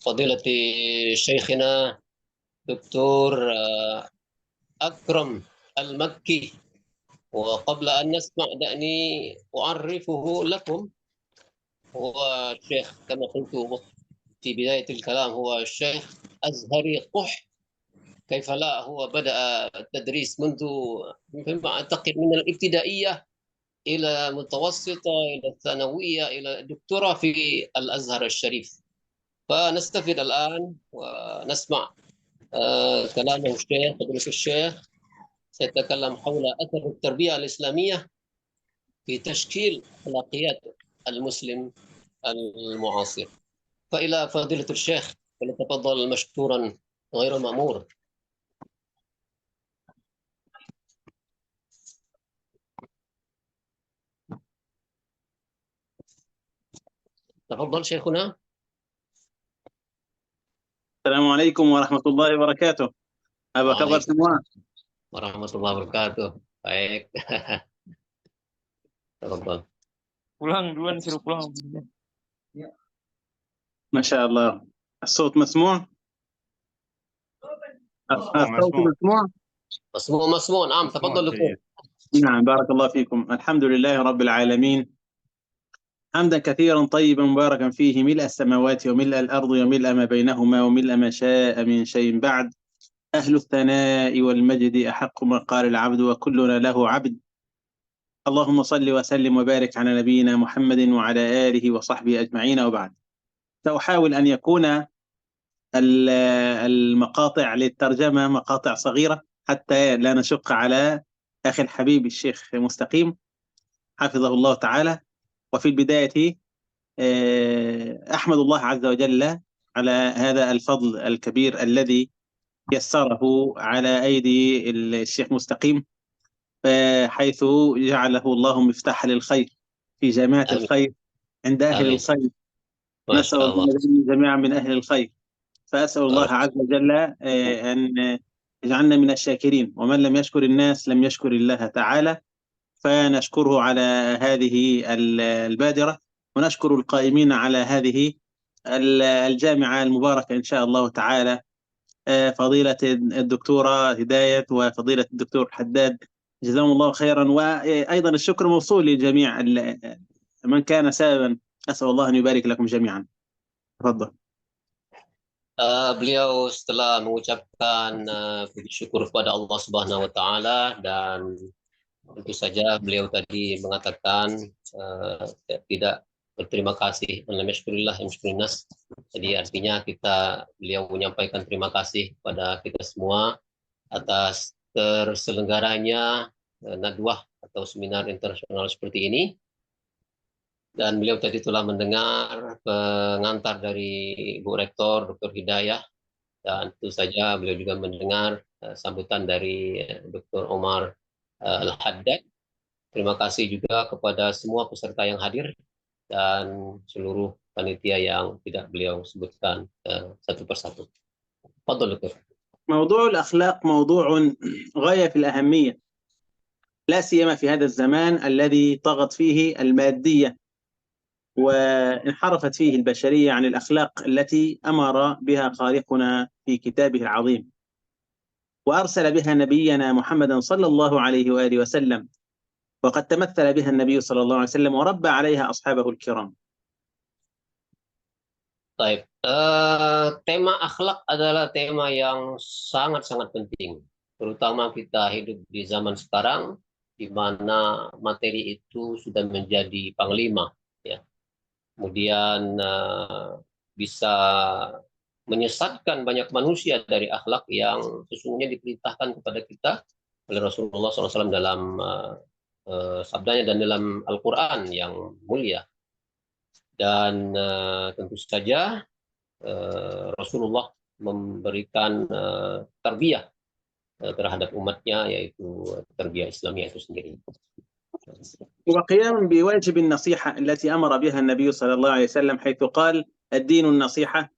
فضيلة شيخنا دكتور أكرم المكي. وقبل أن نسمع دعني أعرفه لكم. هو الشيخ كما قلت في بداية الكلام، هو الشيخ أزهري قح. كيف لا، هو بدأ التدريس منذ فيما أعتقد من الابتدائية إلى المتوسطة إلى الثانوية إلى الدكتوراه في الأزهر الشريف. فنستفيد الآن ونسمع كلامه الشيخ فضيلة الشيخ. سيتكلم حول أثر التربية الإسلامية في تشكيل أخلاقيات المسلم المعاصر. فإلى فضيلة الشيخ، فليتفضل مشكورا غير مأمور. تفضل شيخنا. السلام عليكم ورحمة الله وبركاته. Apa kabar وعليكم semua? السلام ورحمة الله وبركاته. Baik. تفضل. pulang duluan, disuruh pulang. ما شاء الله. الصوت مسموع؟ الصوت مسموع؟ مسموع مسموع، نعم تفضل دكتور. نعم، بارك الله فيكم. الحمد لله رب العالمين، حمدا كثيرا طيبا مباركا فيه، ملء السماوات وملء الأرض وملء ما بينهما وملء ما شاء من شيء بعد. أهل الثناء والمجد أحق ما قال العبد وكلنا له عبد. اللهم صل وسلم وبارك على نبينا محمد وعلى آله وصحبه أجمعين، وبعد. سأحاول أن يكون المقاطع للترجمة مقاطع صغيرة حتى لا نشق على أخي الحبيب الشيخ مستقيم حفظه الله تعالى. وفي البداية أحمد الله عز وجل على هذا الفضل الكبير الذي يسره على أيدي الشيخ مستقيم، حيث جعله الله مفتاح للخير في جامعة آمين الخير عند أهل آمين. الخير. ما نسأل شاء الله الله. جميعا من أهل الخير. فأسأل الله بارك. عز وجل أن يجعلنا من الشاكرين، ومن لم يشكر الناس لم يشكر الله تعالى. فنشكره على هذه البادرة، ونشكر القائمين على هذه الجامعة المباركة إن شاء الله تعالى، فضيلة الدكتورة هداية وفضيلة الدكتور حداد، جزاهم الله خيرا. وأيضا الشكر موصول لجميع من كان سببا. أسأل الله أن يبارك لكم جميعا. تفضل. Beliau setelah mengucapkan puji syukur kepada Allah Subhanahu wa taala, dan tentu saja beliau tadi mengatakan tidak berterima kasih, jadi artinya beliau menyampaikan terima kasih kepada kita semua atas terselenggaranya nadwah atau seminar internasional seperti ini. Dan beliau tadi telah mendengar pengantar dari Bu Rektor Dr. Hidayah, dan tentu saja beliau juga mendengar sambutan dari Dr. Omar Al-Haddad. Terima kasih juga kepada semua peserta yang hadir dan seluruh panitia yang tidak beliau sebutkan satu persatu. Fadhol, Dr. موضوع الأخلاق موضوع غاية في الأهمية، لا سيما في هذا الزمان الذي طغت فيه المادية وانحرفت فيه البشرية عن الأخلاق التي أمر بها خالقنا في كتابه العظيم، وأرسل بها نبينا محمدا صلى الله عليه وآله وسلم، وقد تمثل بها النبي صلى الله عليه وسلم وربى عليها أصحابه الكرام. Baik, tema akhlak adalah tema yang sangat-sangat penting, terutama kita hidup di zaman sekarang, di mana materi itu sudah menjadi panglima, ya. Kemudian bisa menyesatkan banyak manusia dari akhlak yang sesungguhnya diperintahkan kepada kita oleh Rasulullah SAW dalam sabdanya dan dalam Al-Quran yang mulia. Dan tentu saja Rasulullah memberikan tarbiyah terhadap umatnya, yaitu tarbiyah Islamiyah itu sendiri. وقياما بواجب النصيحة التي أمر بها النبي صلى الله عليه وسلم، حيث قال الدين النصيحة.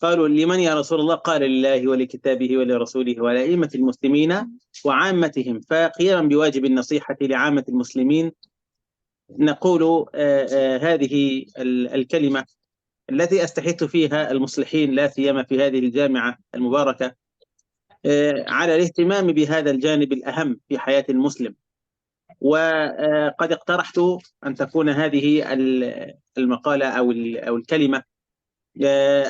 قالوا لمن يا رسول الله؟ قال لله ولكتابه ولرسوله ولأئمة المسلمين وعامتهم. فقياما بواجب النصيحة لعامة المسلمين نقول هذه الكلمة التي أستحث فيها المصلحين لا سيما في هذه الجامعة المباركة على الاهتمام بهذا الجانب الأهم في حياة المسلم. وقد اقترحت أن تكون هذه المقالة أو الكلمة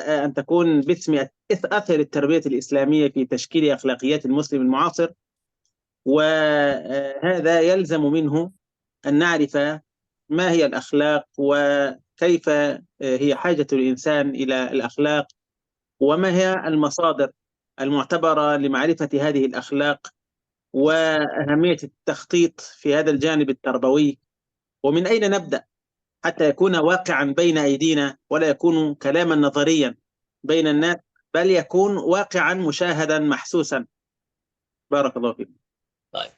أن تكون باسم أثر التربية الإسلامية في تشكيل أخلاقيات المسلم المعاصر، وهذا يلزم منه أن نعرف ما هي الأخلاق وكيف هي حاجة الإنسان إلى الأخلاق، وما هي المصادر المعتبرة لمعرفة هذه الأخلاق، وأهمية التخطيط في هذا الجانب التربوي، ومن أين نبدأ حتى يكون واقعا بين أيدينا ولا يكون كلاما نظريا بين الناس، بل يكون واقعا مشاهدا محسوسا. بارك الله فيكم. Baik.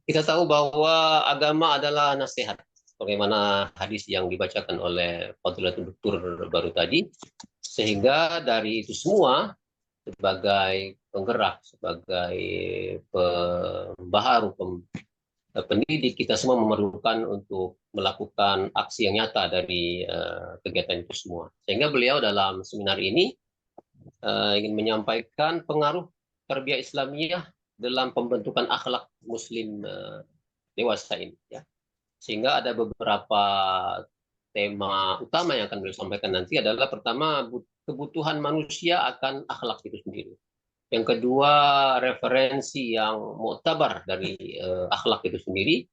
Kita tahu bahwa agama adalah nasihat, bagaimana hadis yang dibacakan oleh Fadilatul Doktor baru tadi, sehingga dari itu semua sebagai penggerak, sebagai pembaharu, pendidik, kita semua memerlukan untuk melakukan aksi yang nyata dari kegiatan itu semua. Sehingga beliau dalam seminar ini ingin menyampaikan pengaruh tarbiyah Islamiyah dalam pembentukan akhlak Muslim dewasa ini, ya. Sehingga ada beberapa tema utama yang akan beliau sampaikan nanti adalah pertama, kebutuhan manusia akan akhlak itu sendiri. Yang kedua, referensi yang muktabar dari akhlak itu sendiri.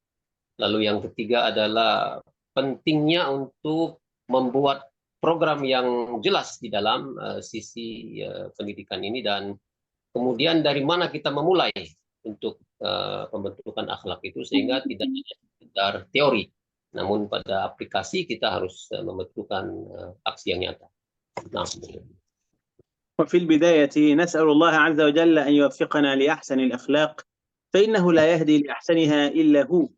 Lalu yang ketiga adalah pentingnya untuk membuat program yang jelas di dalam sisi pendidikan ini, dan kemudian dari mana kita memulai untuk pembentukan akhlak itu, sehingga tidak hanya sekedar teori, namun pada aplikasi kita harus membentukkan aksi yang nyata. Nah, وفي البداية نسأل الله عز وجل أن يوفقنا لأحسن الأخلاق، فإنه لا يهدي لأحسنها إلا هو،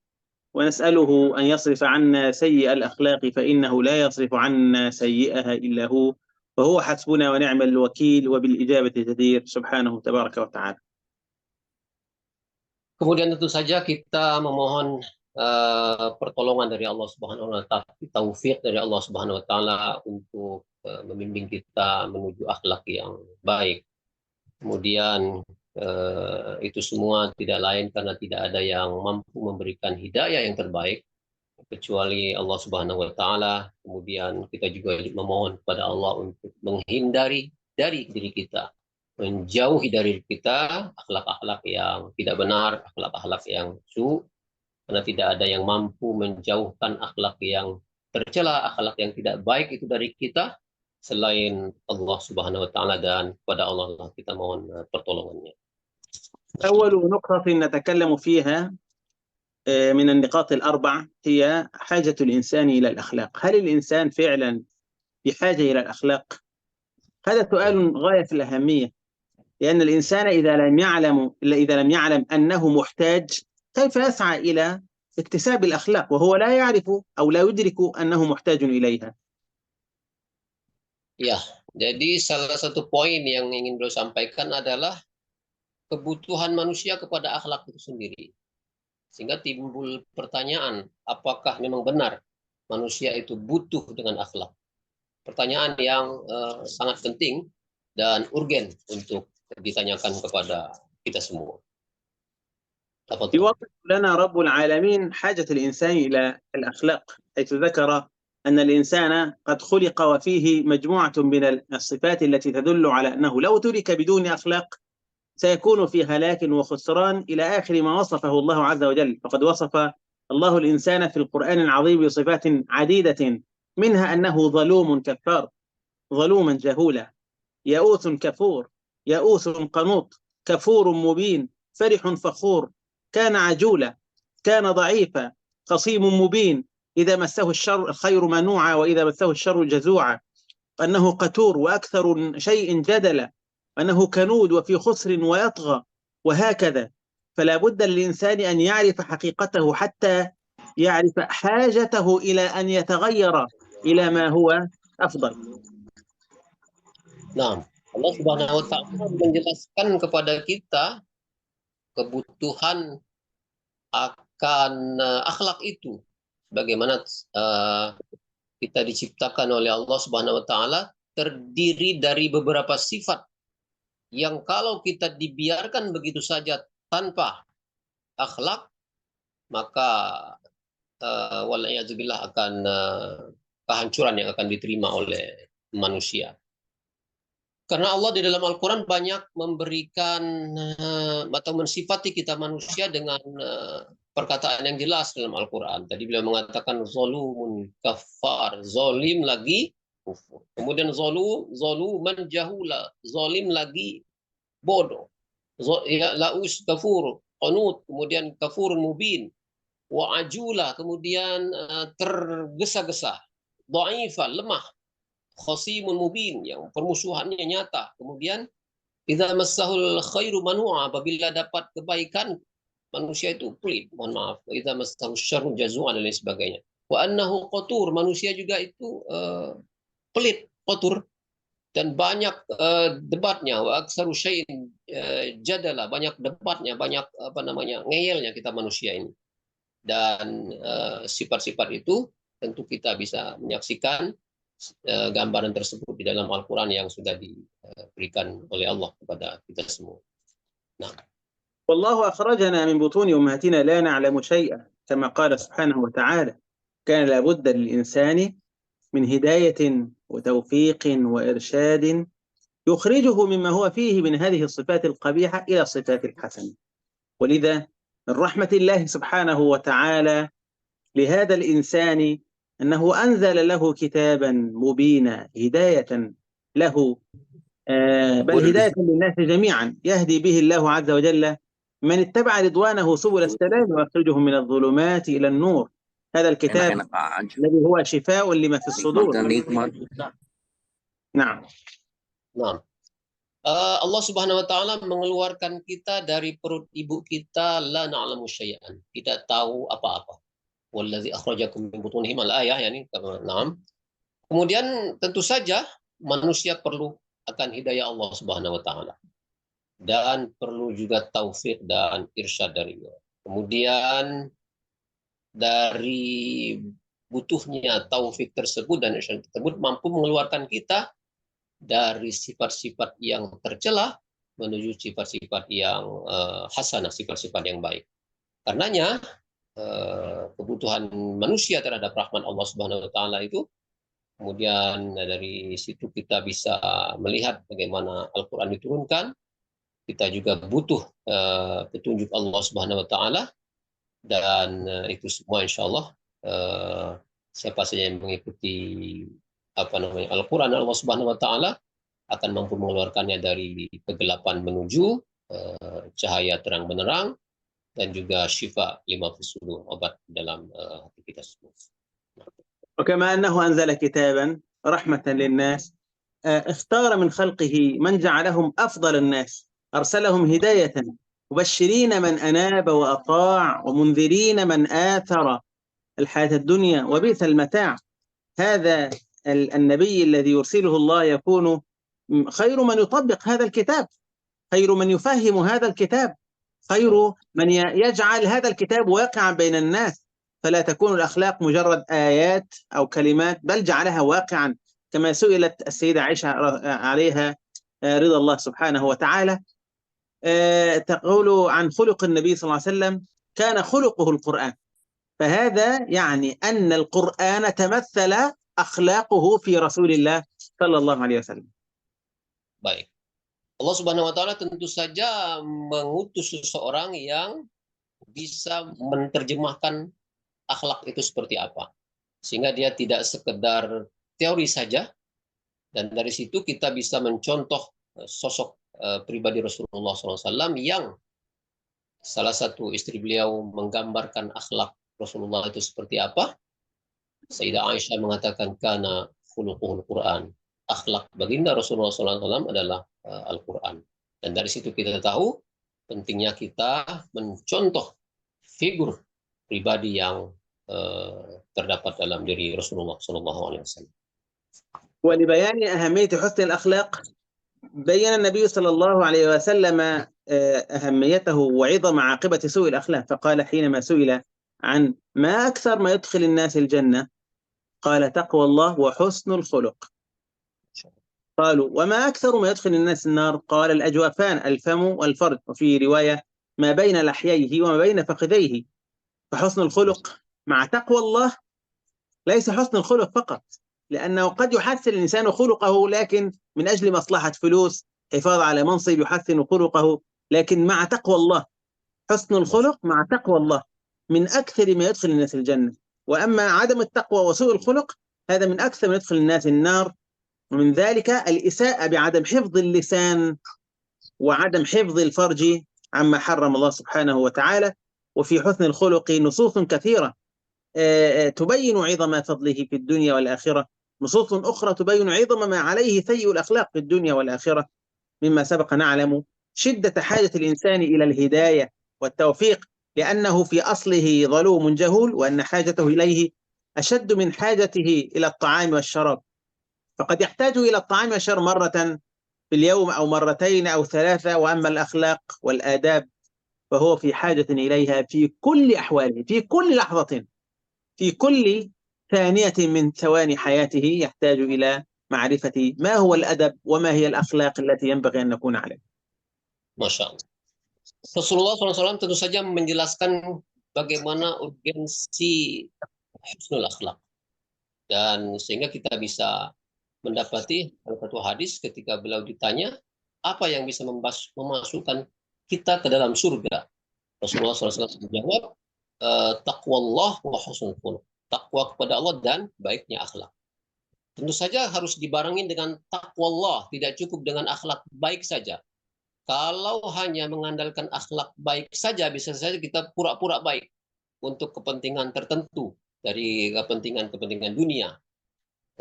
ونسأله أن يصرف عنا سيء الأخلاق فإنه لا يصرف عنا سيئها إلا هو، وهو حسبنا ونعم الوكيل وبالإجابة جدير سبحانه تبارك وتعالى. kemudian tentu saja kita memohon pertolongan dari Allah Subhanahu wa taala, taufik dari Allah Subhanahu wa taala untuk membimbing kita menuju akhlak yang baik. Kemudian itu semua tidak lain karena tidak ada yang mampu memberikan hidayah yang terbaik kecuali Allah Subhanahu wa taala. Kemudian kita juga memohon kepada Allah untuk menghindari dari diri kita, menjauhi dari kita akhlak-akhlak yang tidak benar, akhlak-akhlak yang su, karena tidak ada yang mampu menjauhkan akhlak yang tercela, akhlak yang tidak baik itu dari kita selain Allah Subhanahu wa taala, dan kepada Allah lah kita mohon pertolongannya. أول نقطة نتكلم فيها من النقاط الأربع هي حاجة الإنسان إلى الأخلاق. هل الإنسان فعلا بحاجة إلى الأخلاق؟ هذا سؤال غاية في الأهمية، لأن الإنسان إذا لم يعلم أنه محتاج، كيف يسعى إلى اكتساب الأخلاق وهو لا يعرف أو لا يدرك أنه محتاج إليها؟ Ya, jadi salah satu poin yang ingin beliau sampaikan adalah kebutuhan manusia kepada akhlak itu sendiri. Sehingga timbul pertanyaan, apakah memang benar manusia itu butuh dengan akhlak? Pertanyaan yang sangat penting dan urgen untuk ditanyakan kepada kita semua. يوضح لنا رب العالمين حاجة الإنسان إلى الأخلاق، حيث ذكر أن الإنسان قد خلق وفيه مجموعة من الصفات التي تدل على أنه لو ترك بدون أخلاق سيكون في هلاك وخسران إلى آخر ما وصفه الله عز وجل. فقد وصف الله الإنسان في القرآن العظيم بصفات عديدة، منها أنه ظلوم كفار، ظلوما جهولا، يئوس كفور، يئوس قنوط، كفور مبين، فرح فخور، كان عجولا، كان ضعيفا، خصيم مبين، إذا مسه الخير منوعا وإذا مسه الشر جزوعا، أنه قتور وأكثر شيء جدلا، أنه كنود وفي خسر ويطغى، وهكذا. فلا بد للإنسان أن يعرف حقيقته حتى يعرف حاجته إلى أن يتغير إلى ما هو أفضل. Nah, Allah Subhanahu wa taala menjelaskan kepada kita kebutuhan akan akhlak itu, bagaimana kita diciptakan oleh Allah Subhanahu wa taala terdiri dari beberapa sifat yang kalau kita dibiarkan begitu saja tanpa akhlak, maka walaiyazubillah akan kehancuran yang akan diterima oleh manusia. Karena Allah di dalam Al-Quran banyak memberikan atau mensifati kita manusia dengan perkataan yang jelas dalam Al-Quran. Tadi beliau mengatakan zolumun kafar, zolim lagi kufur. Kemudian zoluman jahula, zolim lagi bodoh. Laus kafur, qanut, kemudian kafurun mubin. Wa ajula, kemudian tergesa-gesa. Dha'ifa, lemah. Khasimun mubin, yang permusuhannya nyata. Kemudian idza massahul khairu manu'a, apabila dapat kebaikan manusia itu pelit, mohon maaf. Idza massahul syarru jazua dan lain sebagainya. Wa annahu qatur, manusia juga itu pelit, qatur, dan banyak debatnya. Wa aktsaru syai'in jadala, banyak debatnya, banyak ngeyelnya kita manusia ini. Dan sifat-sifat itu tentu kita bisa menyaksikan gambaran tersebut di dalam Al-Quran yang sudah diberikan oleh Allah kepada kita semua. Nah. والله أخرجنا من بطون أمهاتنا لا نعلم شيئا كما قال سبحانه وتعالى كان لابد للإنسان من هداية وتوفيق وإرشاد يخرجه مما هو فيه من هذه الصفات القبيحة إلى الصفات الحسنة. ولذا من رحمة الله سبحانه وتعالى لهذا الإنسان أنه أنزل له كتابا مبينا هداية له بل هداية للناس جميعا يهدي به الله عز وجل من اتبع رضوانه سبل السلام ويخرجهم من الظلمات إلى النور. هذا الكتاب الذي هو شفاء لما في الصدور. نعم. Allah Subhanahu wa taala mengeluarkan kita dari perut ibu kita la na'lamu syai'an, tidak tahu apa-apa. Wallazi akhrajakum min butunihim al-ayah, yani na'am. Kemudian tentu saja manusia perlu akan hidayah Allah Subhanahu wa taala. Dan perlu juga taufik dan irsyad darinya. Kemudian dari butuhnya taufik tersebut dan irsyad tersebut mampu mengeluarkan kita dari sifat-sifat yang tercela menuju sifat-sifat yang hasanah, sifat-sifat yang baik. Karenanya kebutuhan manusia terhadap rahmat Allah Subhanahu wa taala itu, kemudian dari situ kita bisa melihat bagaimana Al-Qur'an diturunkan. Kita juga butuh petunjuk Allah Subhanahu wa taala, dan itu semua insyaallah siapa saja yang mengikuti Al-Qur'an Allah Subhanahu wa taala akan mampu mengeluarkannya dari kegelapan menuju cahaya terang benderang, dan juga syifa lima fi sudur, obat dalam hati kita semua. وكما أنه أنزل كتابا رحمة للناس اختار من خلقه من جعلهم أفضل الناس، أرسلهم هداية مبشرين من أناب وأطاع ومنذرين من آثر الحياة الدنيا وبئس المتاع. هذا النبي الذي يرسله الله يكون خير من يطبق هذا الكتاب، خير من يفهم هذا الكتاب، خير من يجعل هذا الكتاب واقعا بين الناس، فلا تكون الأخلاق مجرد آيات أو كلمات، بل جعلها واقعا كما سئلت السيدة عائشة عليها رضا الله سبحانه وتعالى تقول عن خلق النبي صلى الله عليه وسلم كان خلقه القرآن، فهذا يعني أن القرآن تمثل أخلاقه في رسول الله صلى الله عليه وسلم. Baik. Allah Subhanahu wa taala tentu saja mengutus seseorang yang bisa menerjemahkan akhlak itu seperti apa, sehingga dia tidak sekedar teori saja, dan dari situ kita bisa mencontoh sosok pribadi Rasulullah SAW yang salah satu istri beliau menggambarkan akhlak Rasulullah itu seperti apa. Sayyidah Aisyah mengatakan kana khuluquhul Quran, akhlak baginda Rasulullah SAW adalah Al-Quran. Dan dari situ kita tahu pentingnya kita mencontoh figur pribadi yang terdapat dalam diri Rasulullah SAW. ولبيان أهمية حسن الأخلاق بين النبي صلى الله عليه وسلم أهميته وعظم عاقبة سوء الأخلاق، فقال حينما سئل عن ما أكثر ما يدخل الناس الجنة قال تقوى الله وحسن الخلق. قالوا وما أكثر ما يدخل الناس النار؟ قال الأجوفان، الفم والفرج، وفي رواية ما بين لحييه وما بين فخذيه. فحسن الخلق مع تقوى الله ليس حسن الخلق فقط، لأنه قد يحسن الإنسان خلقه لكن من أجل مصلحة فلوس، حفاظ على منصب، يحسن خلقه، لكن مع تقوى الله. حسن الخلق مع تقوى الله من أكثر ما يدخل الناس الجنة، وأما عدم التقوى وسوء الخلق هذا من أكثر ما يدخل الناس النار. ومن ذلك الإساءة بعدم حفظ اللسان وعدم حفظ الفرج عما حرم الله سبحانه وتعالى. وفي حسن الخلق نصوص كثيرة تبين عظم فضله في الدنيا والآخرة، نصوص أخرى تبين عظم ما عليه سيء الأخلاق في الدنيا والآخرة. مما سبق نعلم شدة حاجة الإنسان إلى الهداية والتوفيق، لأنه في أصله ظلوم جهول، وأن حاجته إليه أشد من حاجته إلى الطعام والشراب. فقد يحتاج إلى الطعام والشراب مرة في اليوم أو مرتين أو ثلاثة، وأما الأخلاق والآداب فهو في حاجة إليها في كل أحواله، في كل لحظة، في كل ثانية من ثواني حياته يحتاج إلى معرفة ما هو الأدب وما هي الأخلاق التي ينبغي أن نكون عليها. Masya Allah. Rasulullah SAW tentu saja menjelaskan bagaimana urgensi husnul akhlak, dan sehingga kita bisa mendapati dalam satu hadis ketika beliau ditanya apa yang bisa memasukkan kita ke dalam surga, Rasulullah SAW menjawab, taqwallah wa husnul khuluq, takwa kepada Allah dan baiknya akhlak. Tentu saja harus dibarengi dengan taqwallah, tidak cukup dengan akhlak baik saja. Kalau hanya mengandalkan akhlak baik saja, bisa saja kita pura-pura baik untuk kepentingan tertentu dari kepentingan dunia.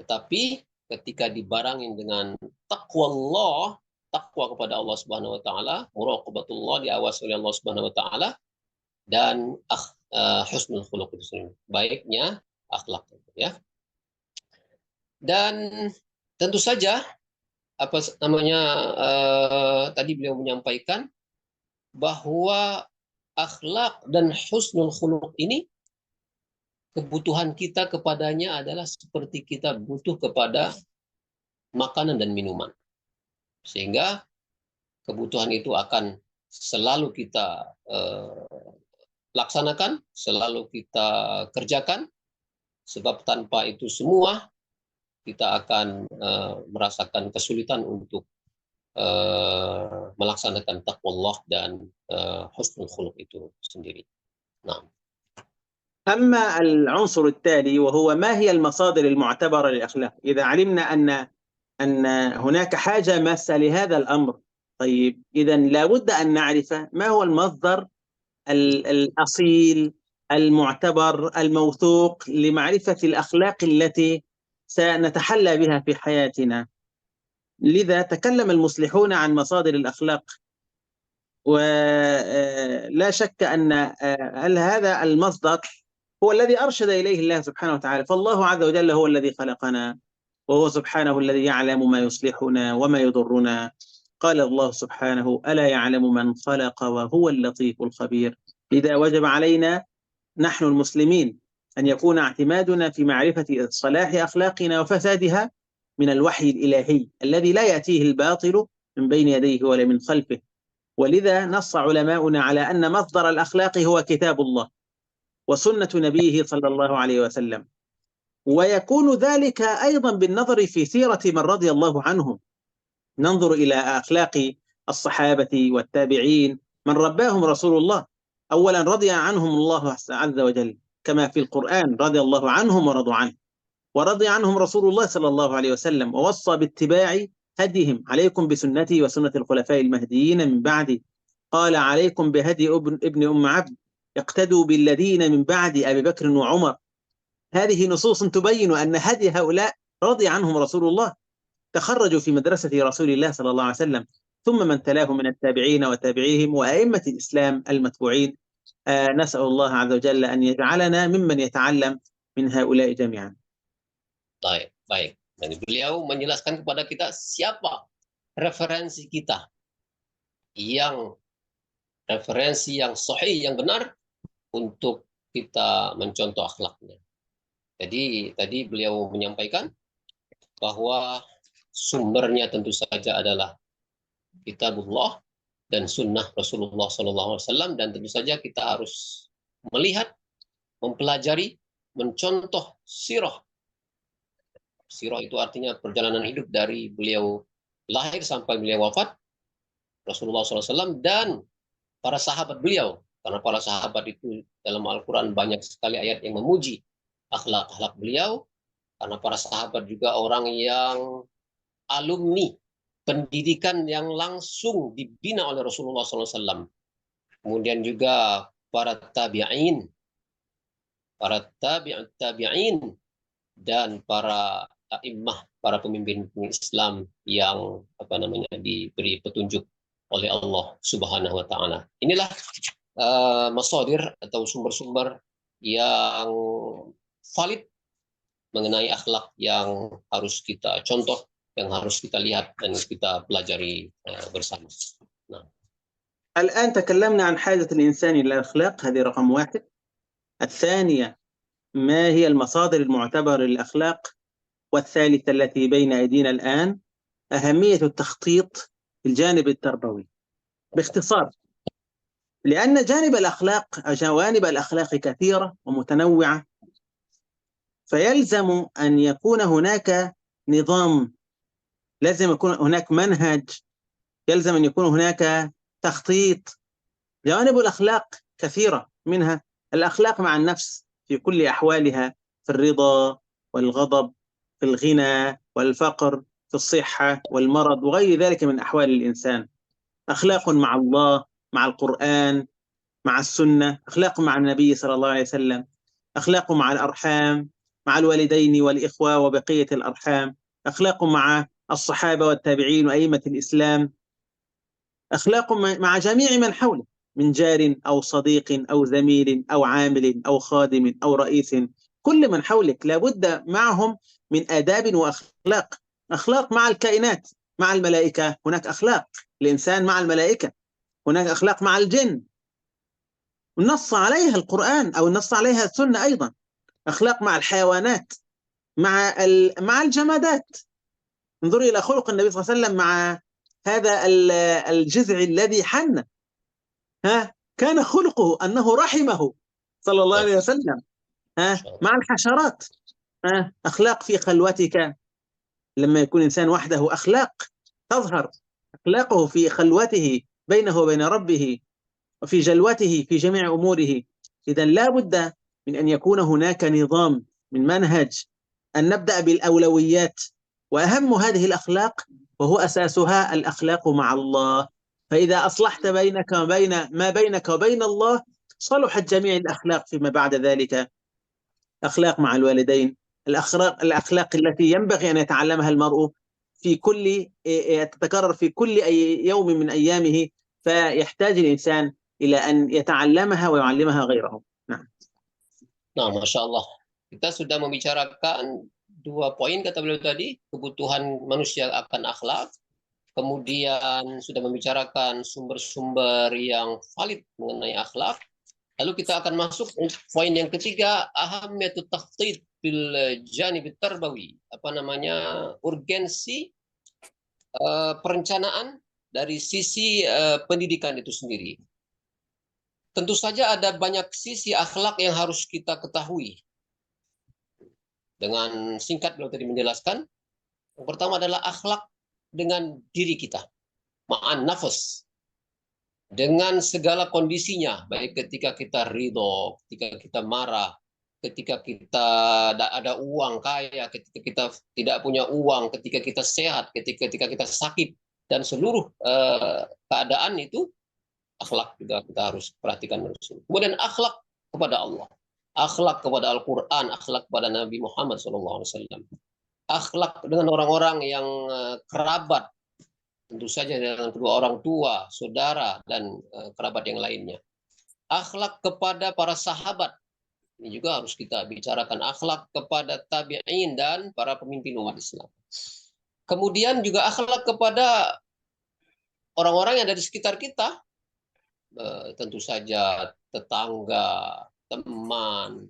Tetapi ketika dibarengin dengan taqwallah, takwa kepada Allah Subhanahu wa taala, muraqabatullah, diawasi oleh Allah Subhanahu wa taala, dan husnul khuluq itu sendiri, baiknya akhlak, ya. Dan tentu saja apa namanya tadi beliau menyampaikan bahwa akhlak dan husnul khuluq ini kebutuhan kita kepadanya adalah seperti kita butuh kepada makanan dan minuman, sehingga kebutuhan itu akan selalu kita laksanakan, selalu kita kerjakan, sebab tanpa itu semua kita akan merasakan kesulitan untuk melaksanakan taqwallah dan husnul khuluq itu sendiri. Nah. أما العنصر التالي وهو ما هي المصادر المعتبرة للأخلاق، إذا علمنا أن هناك حاجة ماسة لهذا الأمر، طيب إذا لابد أن نعرف ما هو المصدر الأصيل المعتبر الموثوق لمعرفة الأخلاق التي سنتحلى بها في حياتنا. لذا تكلم المصلحون عن مصادر الأخلاق، ولا شك أن هذا المصدر هو الذي أرشد إليه الله سبحانه وتعالى. فالله عز وجل هو الذي خلقنا، وهو سبحانه الذي يعلم ما يصلحنا وما يضرنا. قال الله سبحانه ألا يعلم من خلق وهو اللطيف الخبير. لذا وجب علينا نحن المسلمين أن يكون اعتمادنا في معرفة صلاح أخلاقنا وفسادها من الوحي الإلهي الذي لا يأتيه الباطل من بين يديه ولا من خلفه. ولذا نص علماؤنا على أن مصدر الأخلاق هو كتاب الله وسنة نبيه صلى الله عليه وسلم، ويكون ذلك أيضا بالنظر في سيرة من رضي الله عنهم. ننظر إلى أخلاق الصحابة والتابعين من رباهم رسول الله. أولا رضي عنهم الله عز وجل كما في القرآن، رضي الله عنهم ورضوا عنه، ورضي عنهم رسول الله صلى الله عليه وسلم، ووصى باتباع هديهم، عليكم بسنتي وسنة الخلفاء المهديين من بعدي. قال عليكم بهدي ابن أم عبد، اقتدوا بالذين من بعد أبي بكر وعمر. هذه نصوص تبين أن هدي هؤلاء رضي عنهم رسول الله، تخرجوا في مدرسة رسول الله صلى الله عليه وسلم، ثم من تلاهم من التابعين وتابعيهم وأئمة الإسلام المتبوعين. نسأل الله عز وجل أن يجعلنا ممن يتعلم من هؤلاء جميعا. Baik. Dan beliau menjelaskan kepada kita siapa referensi kita, referensi yang sahih, yang benar untuk kita mencontoh akhlaknya. Jadi tadi beliau menyampaikan bahwa sumbernya tentu saja adalah kitabullah dan sunnah Rasulullah SAW, dan tentu saja kita harus melihat, mempelajari, mencontoh sirah. Sirah itu artinya perjalanan hidup dari beliau lahir sampai beliau wafat, Rasulullah SAW, dan para sahabat beliau. Karena para sahabat itu dalam Al-Quran banyak sekali ayat yang memuji akhlak-akhlak beliau, karena para sahabat juga orang yang alumni pendidikan yang langsung dibina oleh Rasulullah SAW. Kemudian juga para tabi'in, dan para a'immah, para pemimpin Islam yang diberi petunjuk oleh Allah Subhanahu wa taala. Inilah masadir atau sumber-sumber yang valid mengenai akhlak yang harus kita contoh, yang harus kita lihat dan kita pelajari bersama. Nah. الآن تكلمنا عن حاجة الإنسان إلى الأخلاق، هذه رقم واحد. الثانية، ما هي المصادر المعتبرة للأخلاق؟ والثالثة التي بين أيدينا الآن، أهمية التخطيط في الجانب التربوي. باختصار، لأن جوانب الأخلاق كثيرة ومتنوعة، فيلزم أن يكون هناك نظام، لازم يكون هناك منهج، يلزم أن يكون هناك تخطيط. جوانب الأخلاق كثيرة، منها الأخلاق مع النفس في كل أحوالها، في الرضا والغضب، في الغنى والفقر، في الصحة والمرض وغير ذلك من أحوال الإنسان. أخلاق مع الله، مع القرآن، مع السنة، أخلاق مع النبي صلى الله عليه وسلم، أخلاق مع الأرحام، مع الوالدين والإخوة وبقية الأرحام، أخلاق مع الصحابة والتابعين وأئمة الإسلام، أخلاق مع جميع من حوله من جار أو صديق أو زميل أو عامل أو خادم أو رئيس، كل من حولك لابد معهم من آداب وأخلاق. أخلاق مع الكائنات، مع الملائكة هناك أخلاق، الإنسان مع الملائكة، هناك أخلاق مع الجن نص عليها القرآن أو نص عليها السنة أيضا. أخلاق مع الحيوانات، مع الجمادات. انظروا إلى خلق النبي صلى الله عليه وسلم مع هذا الجذع الذي حن، كان خلقه أنه رحمه صلى الله عليه وسلم. مع الحشرات، أخلاق في خلوتك، لما يكون إنسان وحده أخلاق تظهر، أخلاقه في خلوته بينه وبين ربه وفي جلوته في جميع أموره. إذا لا بد من أن يكون هناك نظام من منهج، أن نبدأ بالأولويات، وأهم هذه الأخلاق وهو أساسها الأخلاق مع الله. فإذا أصلحت ما بينك وبين الله صلحت جميع الأخلاق فيما بعد ذلك. أخلاق مع الوالدين، الأخلاق التي ينبغي أن يتعلمها المرء تتكرر في كل يوم من أيامه، فيحتاج الإنسان إلى أن يتعلمها ويعلمها غيره. Nah, Masya Allah. Kita sudah membicarakan 2 poin, kata beliau tadi, kebutuhan manusia akan akhlak. Kemudian sudah membicarakan sumber-sumber yang valid mengenai akhlak. Lalu kita akan masuk poin yang ketiga, ahamiyatut takhtid fil janib tarbawi. Urgensi perencanaan dari sisi pendidikan itu sendiri. Tentu saja ada banyak sisi akhlak yang harus kita ketahui. Dengan singkat beliau tadi menjelaskan, yang pertama adalah akhlak dengan diri kita, ma'an nafas, dengan segala kondisinya, baik ketika kita ridho, ketika kita marah, ketika kita ada uang kaya, ketika kita tidak punya uang, ketika kita sehat, ketika kita sakit, dan seluruh keadaan itu akhlak juga kita harus perhatikan. Kemudian akhlak kepada Allah, akhlak kepada Al-Quran, akhlak kepada Nabi Muhammad SAW, akhlak dengan orang-orang yang kerabat, tentu saja dengan kedua orang tua, saudara, dan kerabat yang lainnya. Akhlak kepada para sahabat, ini juga harus kita bicarakan. Akhlak kepada tabi'in dan para pemimpin umat Islam. Kemudian juga akhlak kepada orang-orang yang ada di sekitar kita, tentu saja tetangga, teman,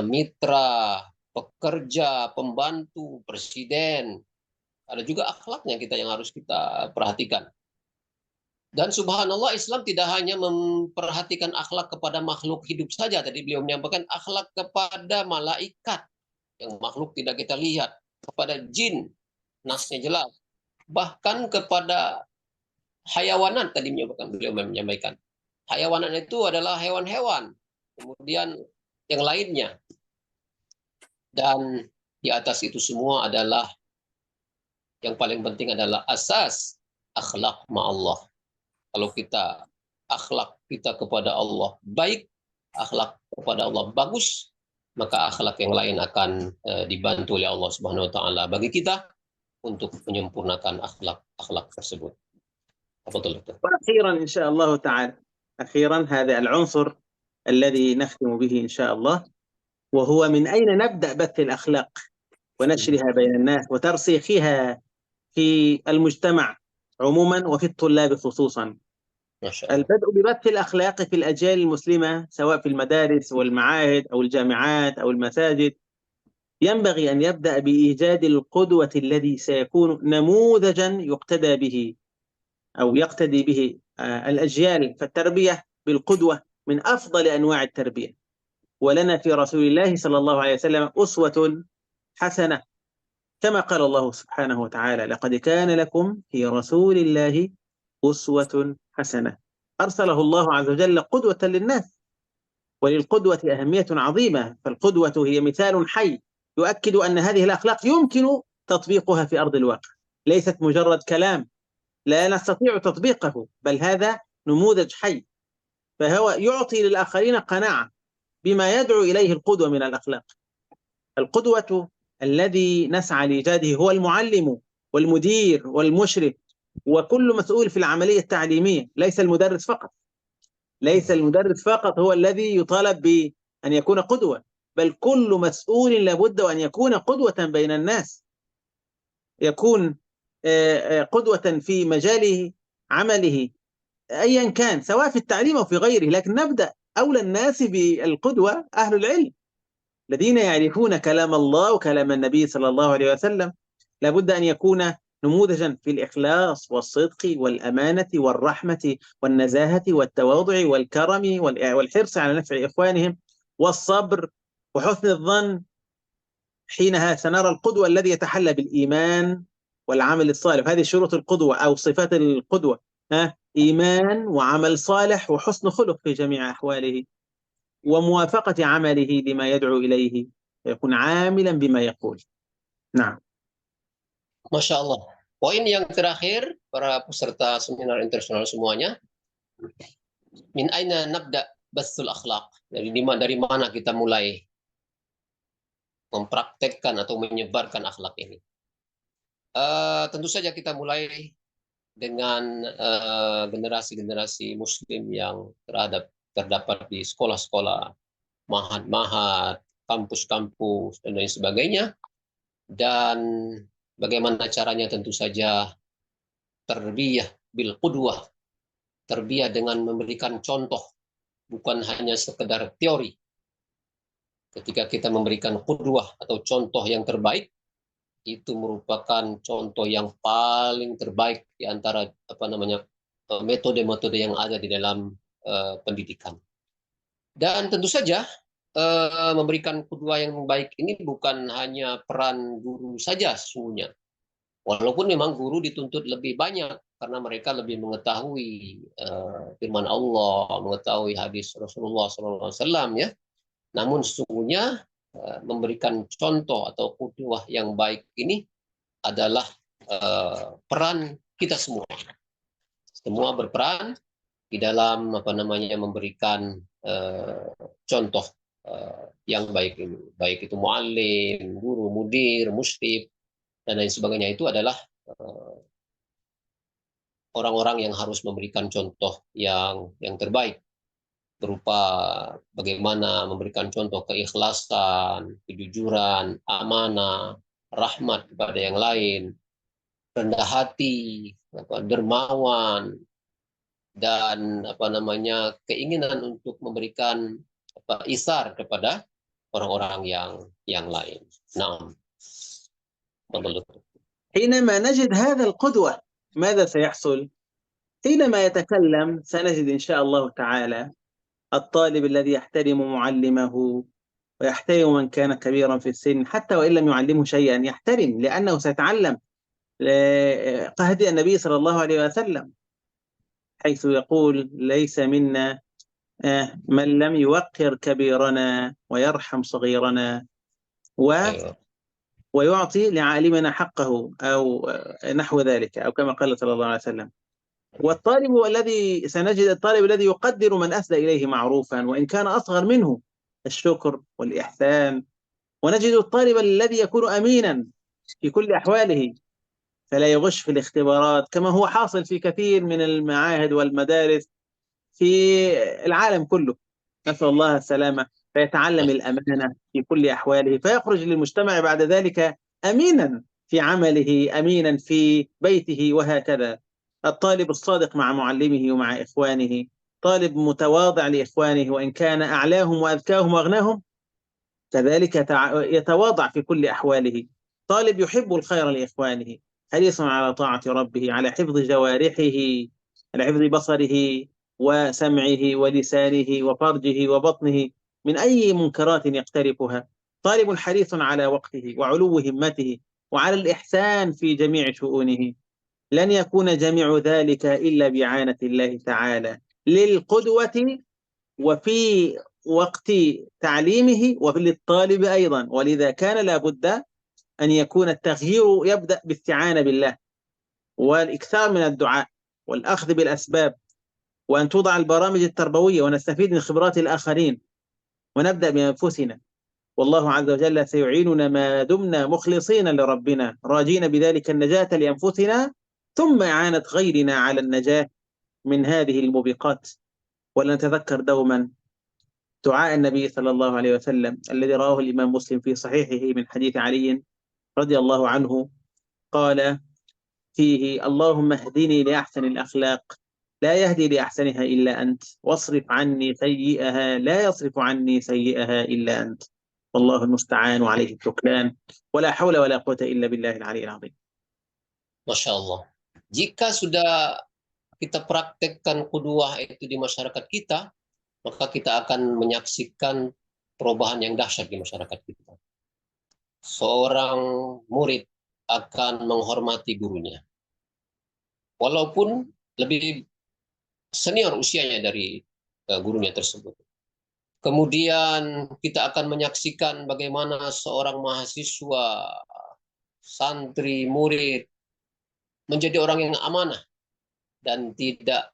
mitra, pekerja, pembantu, presiden, Ada juga akhlaknya kita yang harus kita perhatikan. Dan subhanallah, Islam tidak hanya memperhatikan akhlak kepada makhluk hidup saja. Tadi beliau menyampaikan akhlak kepada malaikat yang makhluk tidak kita lihat, kepada jin, nasnya jelas, bahkan kepada hayawanan. Tadi beliau menyampaikan hayawanan itu adalah hewan-hewan, kemudian yang lainnya, dan di atas itu semua adalah yang paling penting adalah asas akhlak ma'allah. Kalau kita akhlak kita kepada Allah baik, akhlak kepada Allah bagus, maka akhlak yang lain akan dibantu oleh Allah Subhanahu wa taala bagi kita untuk menyempurnakan akhlak tersebut. Betul. وأخيرا إن شاء الله تعالى، أخيرا هذا العنصر الذي نختم به إن شاء الله، وهو من أين نبدأ بث الأخلاق ونشرها بين الناس وترسيخها في المجتمع عموما وفي الطلاب خصوصا. ما شاء الله. البدء ببث الأخلاق في الأجيال المسلمة سواء في المدارس والمعاهد أو الجامعات أو المساجد ينبغي أن يبدأ بإيجاد القدوة الذي سيكون نموذجا يقتدى به أو يقتدي به الأجيال. فالتربية بالقدوة من أفضل أنواع التربية، ولنا في رسول الله صلى الله عليه وسلم أسوة حسنة، كما قال الله سبحانه وتعالى: لقد كان لكم في رسول الله أسوة حسنة. أرسله الله عز وجل قدوة للناس، وللقدوة أهمية عظيمة، فالقدوة هي مثال حي يؤكد أن هذه الأخلاق يمكن تطبيقها في أرض الواقع، ليست مجرد كلام لا نستطيع تطبيقه، بل هذا نموذج حي، فهو يعطي للآخرين قناعة بما يدعو إليه القدوة من الأخلاق. القدوة الذي نسعى لإيجاده هو المعلم والمدير والمشرف وكل مسؤول في العملية التعليمية، ليس المدرس فقط. ليس المدرس فقط هو الذي يطالب بأن يكون قدوة، بل كل مسؤول لابد أن يكون قدوة بين الناس، يكون قدوة في مجال عمله أيا كان، سواء في التعليم أو في غيره. لكن نبدأ أولى الناس بالقدوة أهل العلم الذين يعرفون كلام الله وكلام النبي صلى الله عليه وسلم. لابد أن يكون نموذجا في الإخلاص والصدق والأمانة والرحمة والنزاهة والتواضع والكرم والحرص على نفع إخوانهم والصبر وحسن الظن. حينها سنرى القدوة الذي يتحلى بالإيمان والعمل الصالح. هذه شروط القدوة أو صفات القدوة: إيمان وعمل صالح وحسن خلق في جميع أحواله وموافقة عمله لما يدعو إليه، يكون عاملا بما يقول. نعم. Masya Allah. Poin yang terakhir, para peserta seminar internasional semuanya, min aina nabda basul akhlak. Dari mana kita mulai mempraktekkan atau menyebarkan akhlak ini. Tentu saja kita mulai dengan generasi-generasi muslim yang terdapat di sekolah-sekolah, mahat-mahat, kampus-kampus, dan lain sebagainya. Dan bagaimana caranya? Tentu saja tarbiyah bil qudwah, tarbiyah dengan memberikan contoh, bukan hanya sekedar teori. Ketika kita memberikan qudwah atau contoh yang terbaik, itu merupakan contoh yang paling terbaik di antara metode-metode yang ada di dalam pendidikan. Dan tentu saja memberikan qudwah yang baik ini bukan hanya peran guru saja sesungguhnya. Walaupun memang guru dituntut lebih banyak karena mereka lebih mengetahui firman Allah, mengetahui hadis Rasulullah SAW, ya. Namun sesungguhnya memberikan contoh atau qudwah yang baik ini adalah peran kita semua. Semua berperan di dalam memberikan contoh yang baik ini. Baik itu muallim, guru, mudir, musyrif, dan lain sebagainya. Itu adalah orang-orang yang harus memberikan contoh yang terbaik, berupa bagaimana memberikan contoh keikhlasan, kejujuran, amanah, rahmat kepada yang lain, rendah hati, dermawan, dan keinginan untuk memberikan isar kepada orang-orang yang lain. Nah, betul. حينما نجد هذا القدوة ماذا سيحصل؟ حينما يتكلم سنجد إن شاء الله تعالى الطالب الذي يحترم معلمه ويحترم من كان كبيرا في السن، حتى وإن لم يعلمه شيئا يحترم لأنه سيتعلم. كهدي النبي صلى الله عليه وسلم حيث يقول: ليس منا من لم يوقر كبيرنا ويرحم صغيرنا أيوة. ويعطي لعالمنا حقه، أو نحو ذلك، أو كما قال صلى الله عليه وسلم. والطالب الذي سنجد الطالب الذي يقدر من أسدى إليه معروفا وإن كان أصغر منه، الشكر والإحسان. ونجد الطالب الذي يكون أمينا في كل أحواله، فلا يغش في الاختبارات كما هو حاصل في كثير من المعاهد والمدارس في العالم كله، نسأل الله السلامة. فيتعلم الأمانة في كل أحواله، فيخرج للمجتمع بعد ذلك أمينا في عمله، أمينا في بيته، وهكذا. الطالب الصادق مع معلمه ومع إخوانه، طالب متواضع لإخوانه وإن كان أعلاهم وأذكاهم وأغناهم، كذلك يتواضع في كل أحواله. طالب يحب الخير لإخوانه، حريص على طاعة ربه، على حفظ جوارحه، على حفظ بصره وسمعه ولسانه وفرجه وبطنه من أي منكرات يقترفها. طالب حريص على وقته وعلو همته وعلى الإحسان في جميع شؤونه. لن يكون جميع ذلك إلا بإعانة الله تعالى للقدوة، وفي وقت تعليمه وفي للطالب أيضا. ولذا كان لابد أن يكون التغيير يبدأ بالاستعانة بالله والإكثار من الدعاء والأخذ بالأسباب، وأن توضع البرامج التربوية ونستفيد من خبرات الآخرين ونبدأ بأنفسنا. والله عز وجل سيعيننا ما دمنا مخلصين لربنا راجين بذلك النجاة لأنفسنا، ثم إعانة غيرنا على النجاة من هذه الموبقات. ولنتذكر دوما دعاء النبي صلى الله عليه وسلم الذي رواه الإمام مسلم في صحيحه من حديث علي رضي الله عنه، قال فيه: اللهم اهدني لأحسن الأخلاق لا يهدي لأحسنها إلا أنت، واصرف عني سيئها لا يصرف عني سيئها إلا أنت، والله المستعان وعليه التكلان، ولا حول ولا قوة إلا بالله العلي العظيم. Masya Allah. Jika sudah kita praktekkan qudwah itu di masyarakat kita, maka kita akan menyaksikan perubahan yang dahsyat di masyarakat kita. Seorang murid akan menghormati gurunya, walaupun lebih senior usianya dari gurunya tersebut. Kemudian kita akan menyaksikan bagaimana seorang mahasiswa, santri, murid menjadi orang yang amanah dan tidak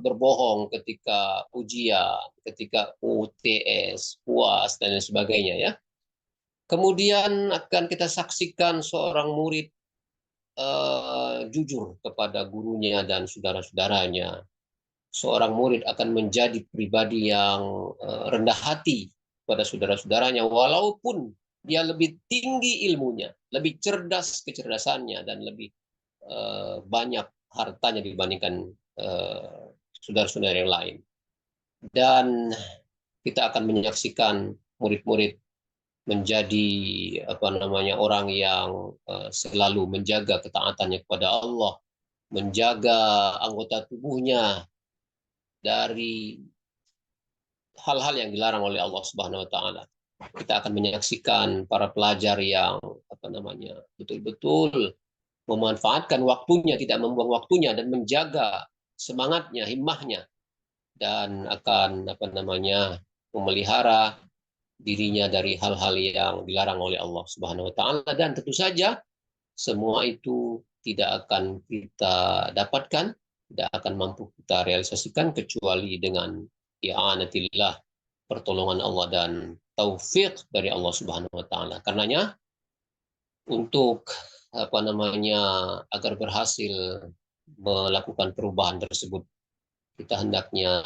berbohong ketika ujian, ketika UTS, UAS dan lain sebagainya ya. Kemudian akan kita saksikan seorang murid jujur kepada gurunya dan saudara-saudaranya. Seorang murid akan menjadi pribadi yang rendah hati pada saudara-saudaranya, walaupun dia lebih tinggi ilmunya, lebih cerdas kecerdasannya, dan lebih banyak hartanya dibandingkan saudara-saudara yang lain. Dan kita akan menyaksikan murid-murid menjadi orang yang selalu menjaga ketaatannya kepada Allah, menjaga anggota tubuhnya dari hal-hal yang dilarang oleh Allah Subhanahu wa taala. Kita akan menyaksikan para pelajar yang betul-betul memanfaatkan waktunya, tidak membuang waktunya, dan menjaga semangatnya, himmahnya, dan akan memelihara dirinya dari hal-hal yang dilarang oleh Allah Subhanahu wa taala. Dan tentu saja semua itu tidak akan kita dapatkan, tidak akan mampu kita realisasikan kecuali dengan i'anatillah, pertolongan Allah dan taufik dari Allah Subhanahu wa taala. Karenanya untuk agar berhasil melakukan perubahan tersebut, kita hendaknya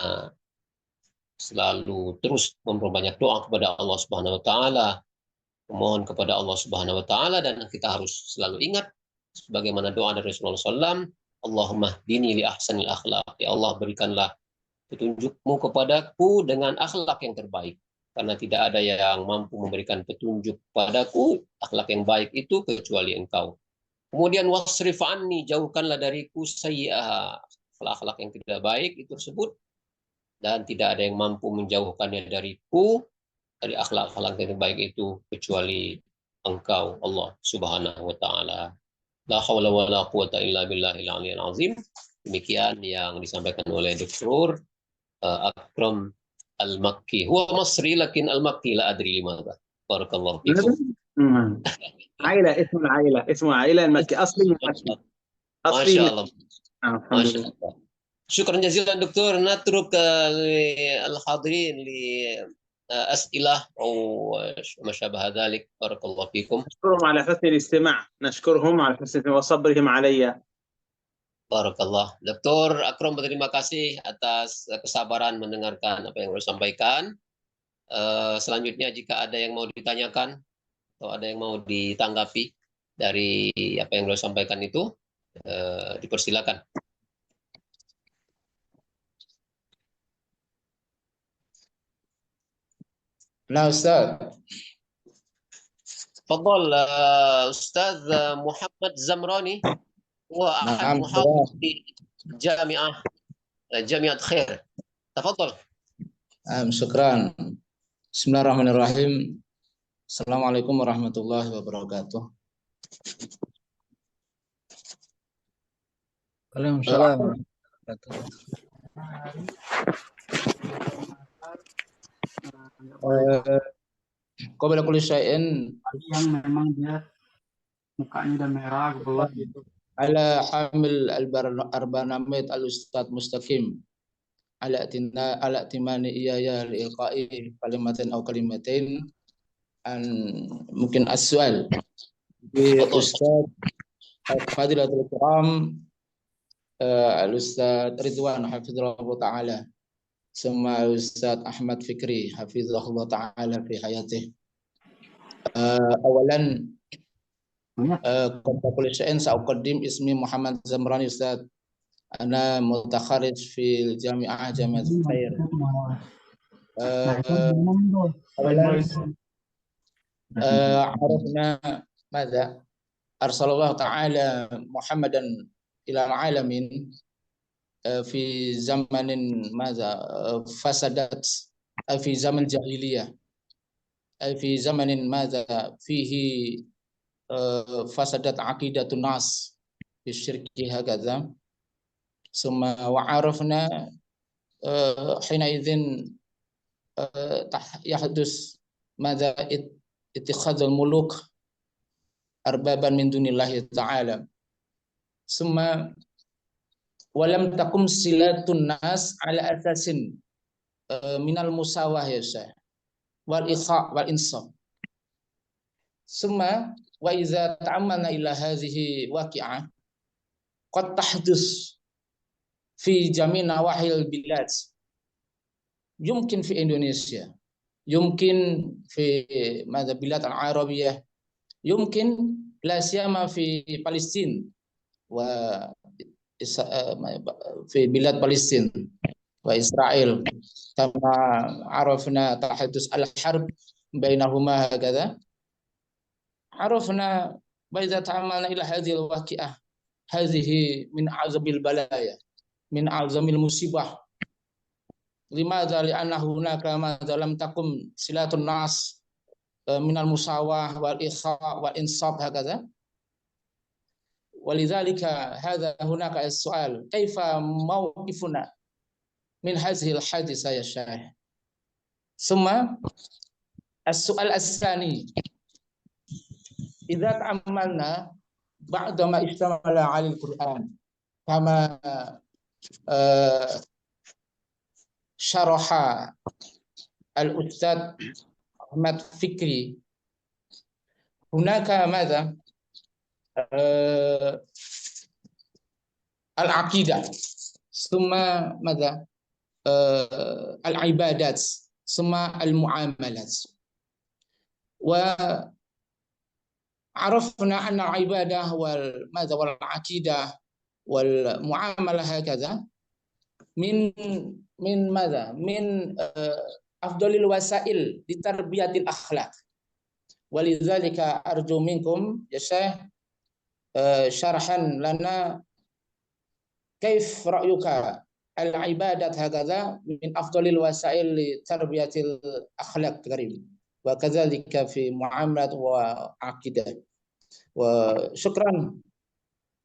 selalu terus memperbanyak doa kepada Allah Subhanahu wa taala, memohon kepada Allah Subhanahu wa taala, dan kita harus selalu ingat sebagaimana doa dari Rasulullah SAW, Allahumma hdini li ahsanil akhlaq. Ya Allah, berikanlah petunjukmu kepadaku dengan akhlak yang terbaik. karena tidak ada yang mampu memberikan petunjuk padaku akhlak yang baik itu kecuali engkau. Kemudian wasrif anni, jauhkanlah dariku sayyi'ah, akhlak yang tidak baik itu tersebut, dan tidak ada yang mampu menjauhkannya dariku dari akhlak yang baik itu kecuali engkau Allah Subhanahu wa taala. La haula wala quwata illa billahil aliyil azim. Demikian yang disampaikan oleh Dr. Akram Al-Makki. Huwa Masri lakin Al-Makki la adri limadha. Barakallahu fikum. عائلة اسمه عائلة المكي أصلي مكي أصلي Masya مكي. Allah. الحمد Masya لله. Allah. Syukran jazilan Doktor. Natruk al-hadirin li أسئلة أو ما شابه ذلك. بارك الله فيكم. نشكرهم على حسن الاستماع، نشكرهم على حسن وصبرهم علي. Barakallah. Doktor Akram, berterima kasih atas kesabaran mendengarkan apa yang saya sampaikan. Selanjutnya jika ada yang mau ditanyakan atau ada yang mau ditanggapi dari apa yang saya sampaikan itu, dipersilakan. Nah, Ustaz. تفضل أستاذ محمد زمراني، هو أحد نعم. محاضرين في جامعة خير. تفضل. Syukran. Bismillahirrahmanirrahim. Assalamualaikum warahmatullahi wabarakatuh. Waalaikumsalam. Qabla kulli syai'in Yang memang dia mukanya udah merah gebelet gitu. ala hamil al-barnamij al-Ustadz Mustaqim ala timani iyaya liqa'i kalimatin aw kalimatin an mungkin as-su'al bi Ustadz Fadilatul Kiram al-Ustadz Ridwan hafizahullah ta'ala sama Ustadz Ahmad Fikri hafizahullah ta'ala fi hayatih. Awalan قبل كل شيء سأقدم اسمي محمد زمراني أستاذ أنا متخرج في الجامعة جامعة الخير. أولا عرفنا ماذا أرسل الله تعالى محمدا إلى العالمين في زمن ماذا فسدت في زمن الجاهلية في زمن ماذا فيه fasadat aqidatun nas bisyirki hakaza summa wa arafna hina idzin yahdus madza ittikhadzul muluk arbaban min dunillahi ta'ala summa walam takum silatun nas ala asasin minal musawah ya syekh wal ikha wal insaf summa wa idza ta'ammalna ila hadhihi waqi'ah qad tahdus fi jami' nawahil bilad yumkin fi Indonesia yumkin fi madha bilad al-arabiyah yumkin la siyama fi Palestina wa fi bilad Palestina wa Israel kama arafna tahdus al-harb bainahuma hakadha عرفنا وإذا تعاملنا إلى هذه الواقعة هذه من أعظم البلايا من أعظم المصيبة لماذا؟ لأن هناك ماذا لم تقم صلة الناس من المساواة والإخاء والإنصاف هكذا ولذلك هذا هناك السؤال كيف موقفنا من هذه الحادثة يا شيخ ثم السؤال الثاني إذا تأملنا بعدما اشتمل على القرآن كما شرح الأستاذ أحمد فكري هناك ماذا العقيدة ثم ماذا العبادات ثم المعاملات عرفنا أن العبادة والعقيدة والمعاملة هكذا من ماذا؟ من afdalil wasail di tarbiyatil akhlak. Walidzalika arju minkum ya Syekh syarhan lana kaif ra'yuka al-ibadat hakadha min afdalil wasail li tarbiyatil akhlak karim. Wa kadzalika fi muamalat wa aqidah. Wa syukran.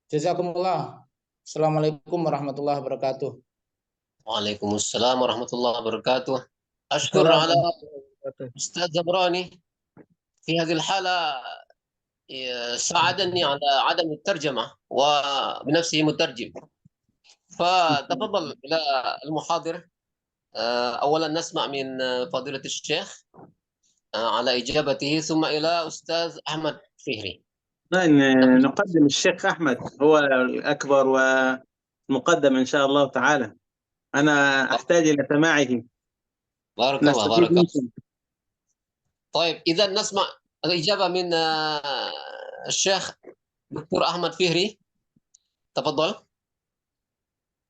Jazakumullah. Assalamualaikum warahmatullahi wabarakatuh. Waalaikumsalam warahmatullahi wabarakatuh. أشكر Salam. على أستاذ زبراني في هذه الحالة، ساعدني على عدم الترجمة وبنفسه مترجم. فتفضل إلى المحاضر. أولا نسمع من فضيلة الشيخ على إجابته، ثم إلى أستاذ أحمد فهري. نقدم الشيخ أحمد هو الأكبر والمقدم إن شاء الله تعالى. أنا أحتاج إلى سماعه. بارك الله، نستفيد بارك الله. منكم. طيب إذا نسمع الإجابة من الشيخ دكتور أحمد فهري، تفضل.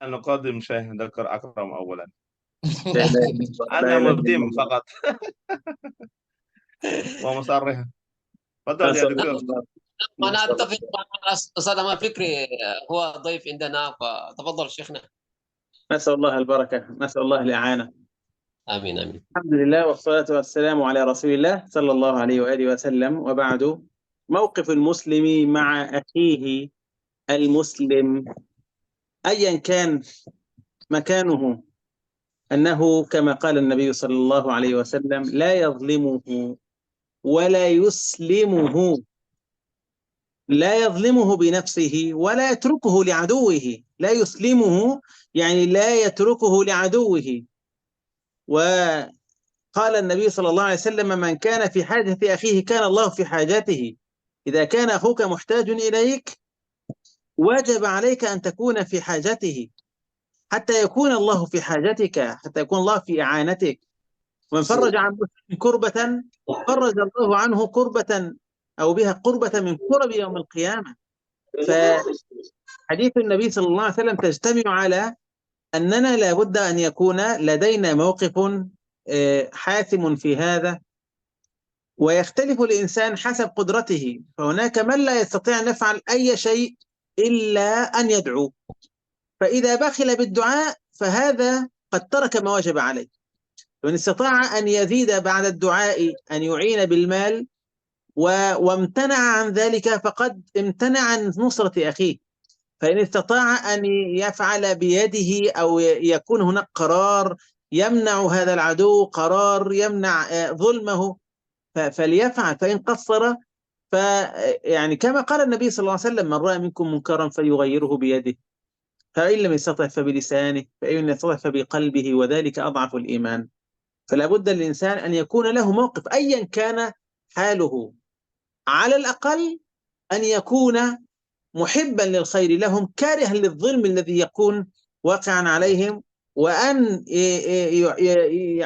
نقدم شيخ دكتور أكرم أولا. لا لا أنا لا متم لا. فقط ومصرح. تفضل ما يا شاء دكتور. الله. أنا أتفق مع أستاذ أحمد فكري، هو ضيف عندنا، فتفضل شيخنا. نسأل الله البركة، نسأل الله الإعانة. آمين آمين. الحمد لله والصلاة والسلام على رسول الله صلى الله عليه وآله وسلم، وبعد. موقف المسلم مع أخيه المسلم أيا كان مكانه، أنه كما قال النبي صلى الله عليه وسلم لا يظلمه ولا يسلمه، لا يظلمه بنفسه ولا يتركه لعدوه. لا يسلمه يعني لا يتركه لعدوه. وقال النبي صلى الله عليه وسلم من كان في حاجة أخيه كان الله في حاجته. إذا كان أخوك محتاج إليك وجب عليك أن تكون في حاجته حتى يكون الله في حاجتك، حتى يكون الله في إعانتك. ومن فرج عن مسلم كربة فرج الله عنه كربة أو بها قربة من كرب يوم القيامة. فحديث النبي صلى الله عليه وسلم تجتمع على أننا لابد أن يكون لدينا موقف حاسم في هذا، ويختلف الإنسان حسب قدرته. فهناك من لا يستطيع أن يفعل أي شيء إلا أن يدعو، فإذا بخل بالدعاء فهذا قد ترك ما وجب عليه. وإن استطاع أن يزيد بعد الدعاء أن يعين بالمال وامتنع عن ذلك فقد امتنع عن نصرة أخيه. فإن استطاع أن يفعل بيده أو يكون هناك قرار يمنع هذا العدو، قرار يمنع ظلمه، فليفعل. فإن قصر يعني كما قال النبي صلى الله عليه وسلم من رأى منكم منكرا فليغيره بيده، فإن لم يستطع فبلسانه، فإن لم يستطع فبقلبه، وذلك أضعف الإيمان. فلا بد للإنسان أن يكون له موقف أيا كان حاله، على الأقل أن يكون محبا للخير لهم كارها للظلم الذي يكون واقعا عليهم، وأن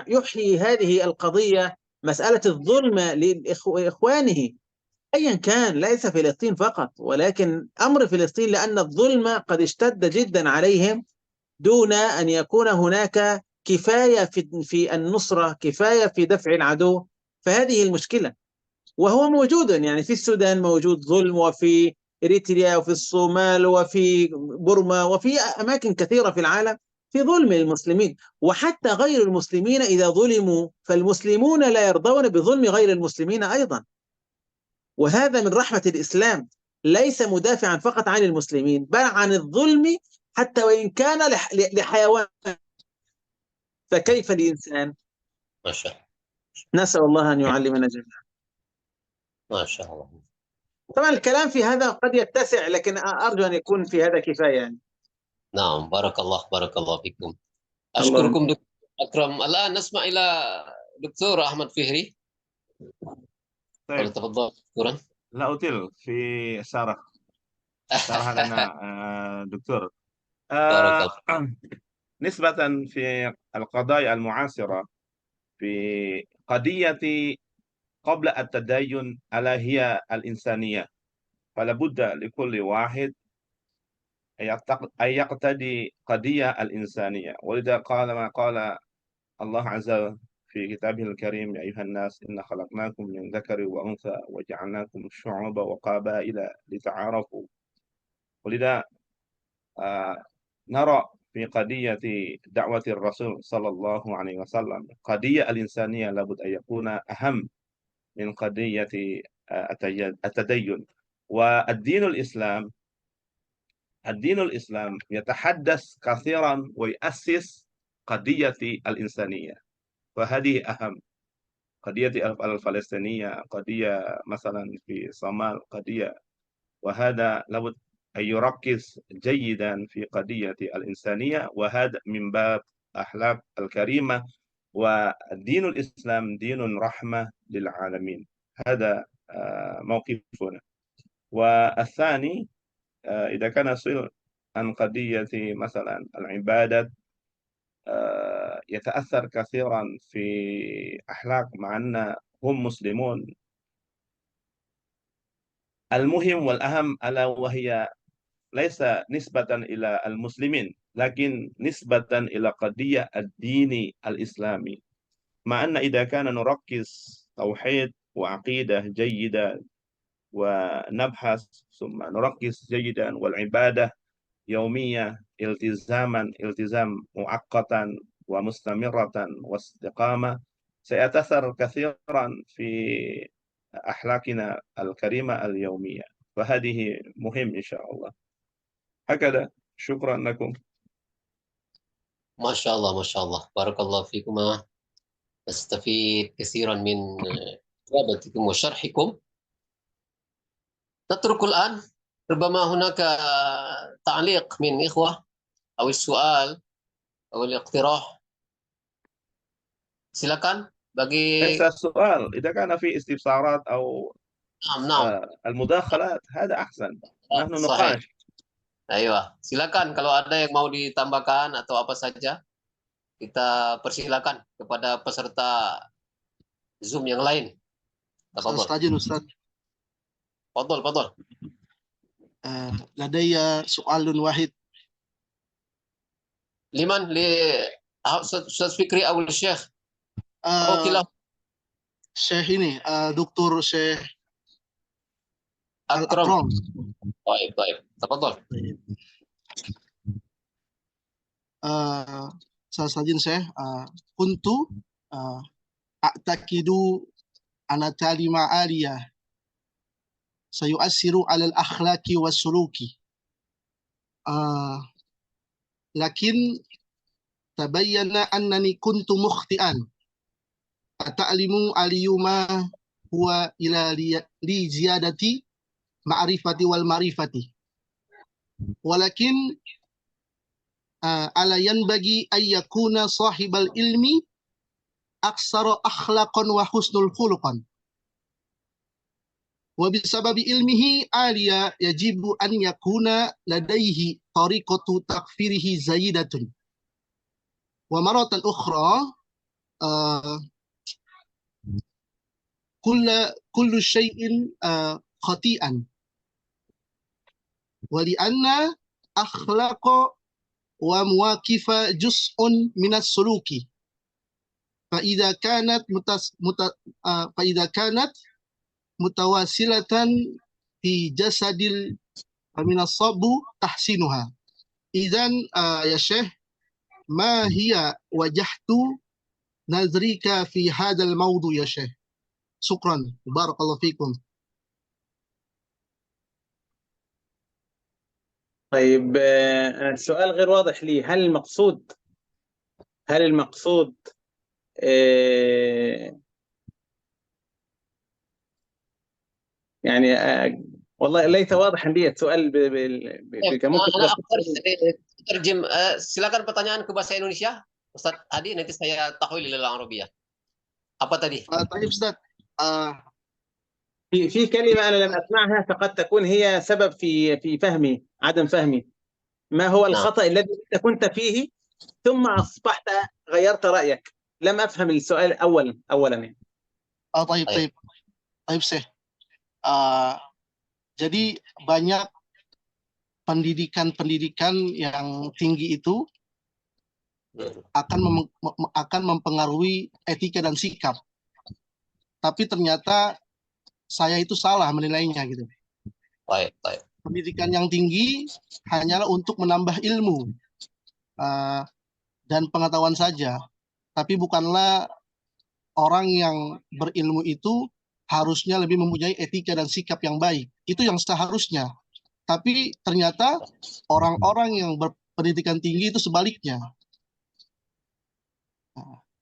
يحيي هذه القضية مسألة الظلم لإخوانه أيا كان، ليس فلسطين فقط، ولكن أمر فلسطين لأن الظلم قد اشتد جدا عليهم دون أن يكون هناك كفاية في النصرة، كفاية في دفع العدو. فهذه المشكلة، وهو موجود يعني في السودان موجود ظلم، وفي إريتريا وفي الصومال وفي بورما وفي أماكن كثيرة في العالم في ظلم للمسلمين. وحتى غير المسلمين إذا ظلموا فالمسلمون لا يرضون بظلم غير المسلمين أيضا. وهذا من رحمة الإسلام، ليس مدافعا فقط عن المسلمين بل عن الظلم حتى وإن كان لحيوان، فكيف الإنسان؟ ما شاء الله. نسأل الله أن يعلمنا جميعا. ما شاء الله. طبعا الكلام في هذا قد يتسع، لكن أرجو أن يكون في هذا كفاية يعني. نعم، بارك الله، بارك الله فيكم. أشكركم دكتور أكرم. الآن نسمع إلى دكتور أحمد فهري. طيب. تفضل دكتورا. لا أطيل في شرح لنا دكتور. بارك الله. نسبة في القضايا المعاصرة في قضية قبل التدين ألا هي الإنسانية، فلا بد لكل واحد أن يقتدي قضية الإنسانية. ولذا قال ما قال الله عز وجل في كتابه الكريم يا أيها الناس إنا خلقناكم من ذكر وأنثى وجعلناكم شعوبا وقبائل لتعارفوا. ولذا نرى في قضية دعوة الرسول صلى الله عليه وسلم قضية الإنسانية لابد أن يكون أهم من قضية التدين. والدين الإسلام يتحدث كثيرا ويؤسس قضية الإنسانية، فهذه أهم قضية الفلسطينية، قضية مثلا في صومال قضية، وهذا لابد أن يركز جيدا في قضية الإنسانية، وهذا من باب أخلاق الكريمة. والدين الإسلام دين رحمة للعالمين، هذا موقفنا. والثاني إذا كان سؤال عن قضية مثلا العبادة يتأثر كثيرا في أخلاق مع أن هم مسلمون. المهم والأهم ألا وهي ليس نسبة إلى المسلمين لكن نسبة إلى قضية الدين الإسلامي، مع أن إذا كان نركز توحيد وعقيدة جيدة ونبحث ثم نركز جيدا والعبادة يومية التزام مؤقتا ومستمرة واستقامة، سيتأثر كثيرا في أخلاقنا الكريمة اليومية، فهذه مهم إن شاء الله. هكذا، شكرا لكم. ما شاء الله ما شاء الله، بارك الله فيكما، أستفيد كثيرا من إجابتكم وشرحكم. نترك الآن ربما هناك تعليق من إخوة أو السؤال أو الاقتراح، silakan bagi. ليس السؤال، إذا كان في استفسارات أو نعم المداخلات هذا أحسن، نحن صحيح. نقاش. Ayo, silakan kalau ada yang mau ditambahkan atau apa saja, kita persilakan kepada peserta Zoom yang lain. أستاذ أستاذ تفضل. لدي سؤال واحد. لمن؟ لأستاذ فكري أو الشيخ؟ كلا. Syekh ini, Dr. Syekh أكرم. Al-Akram. طيب تفضل. Sasajen Syekh, kuntu a'taqidu ana talima aliyah sayu'assiru 'alal akhlaqi wassuluki. Lakin tabayyana annani kuntu mukhti'an. Ata'limu aliyuma huwa ila li ziyadati ma'rifati wal ma'rifati. Walakin ala yanbaghi ay yakuna sahibal ilmi aksara akhlaqan wa husnul khuluqan. Wa bisababi ilmihi aliya yajibu an yakuna ladaihi tariqatu takfirihi zayidatun. Wa maratan ukhra kullu syai'in khati'an. Wa li'anna akhlaqa wa muwaqifa juz'un minas suluki. Fa idza kanat mutawasilatan fi jasadil minas sabu tahsinuha. Idzan ya Syekh, ma hiya wajahtu nazrika fi hadzal mawdu ya Syekh. Syukran, barakallahu fikum. طيب السؤال غير واضح لي. هل المقصود يعني والله ليس واضحا لي السؤال ممكن أنا terjem. Silakan pertanyaan ke bahasa Indonesia, Ustaz Hadi, nanti saya tahwil ila Arabiyah. Apa tadi? طيب أستاذ، في كلمة أنا لم أسمعها فقد تكون هي سبب في فهمي، عدم فهمي. ما هو الخطأ الذي أنت كنت فيه ثم أصبحت غيرت رأيك؟ لم أفهم السؤال أولا. طيب Syekh. Jadi banyak pendidikan yang tinggi itu akan mempengaruhi etika dan sikap. Tapi ternyata saya itu salah menilainya gitu. Baik, baik. Pendidikan yang tinggi hanyalah untuk menambah ilmu dan pengetahuan saja. Tapi bukanlah orang yang berilmu itu harusnya lebih mempunyai etika dan sikap yang baik. Itu yang seharusnya. Tapi ternyata orang-orang yang berpendidikan tinggi itu sebaliknya.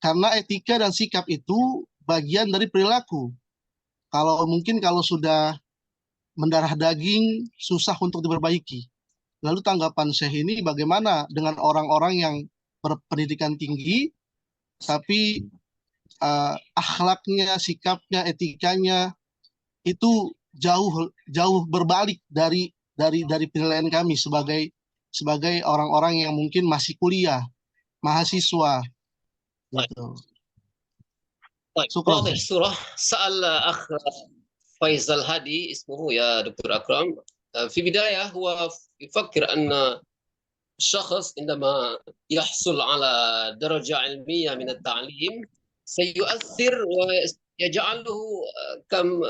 Karena etika dan sikap itu bagian dari perilaku. Kalau sudah mendarah daging, susah untuk diperbaiki. Lalu tanggapan Syekh ini bagaimana dengan orang-orang yang berpendidikan tinggi, tapi akhlaknya, sikapnya, etikanya itu jauh berbalik dari penilaian kami sebagai orang-orang yang mungkin masih kuliah, mahasiswa. Gitu. طيب شكرا. واضح الصورة. سأل أخ فيصل هادي اسمه يا دكتور أكرم، في بداية هو يفكر أن الشخص عندما يحصل على درجة علمية من التعليم سيؤثر ويجعله كم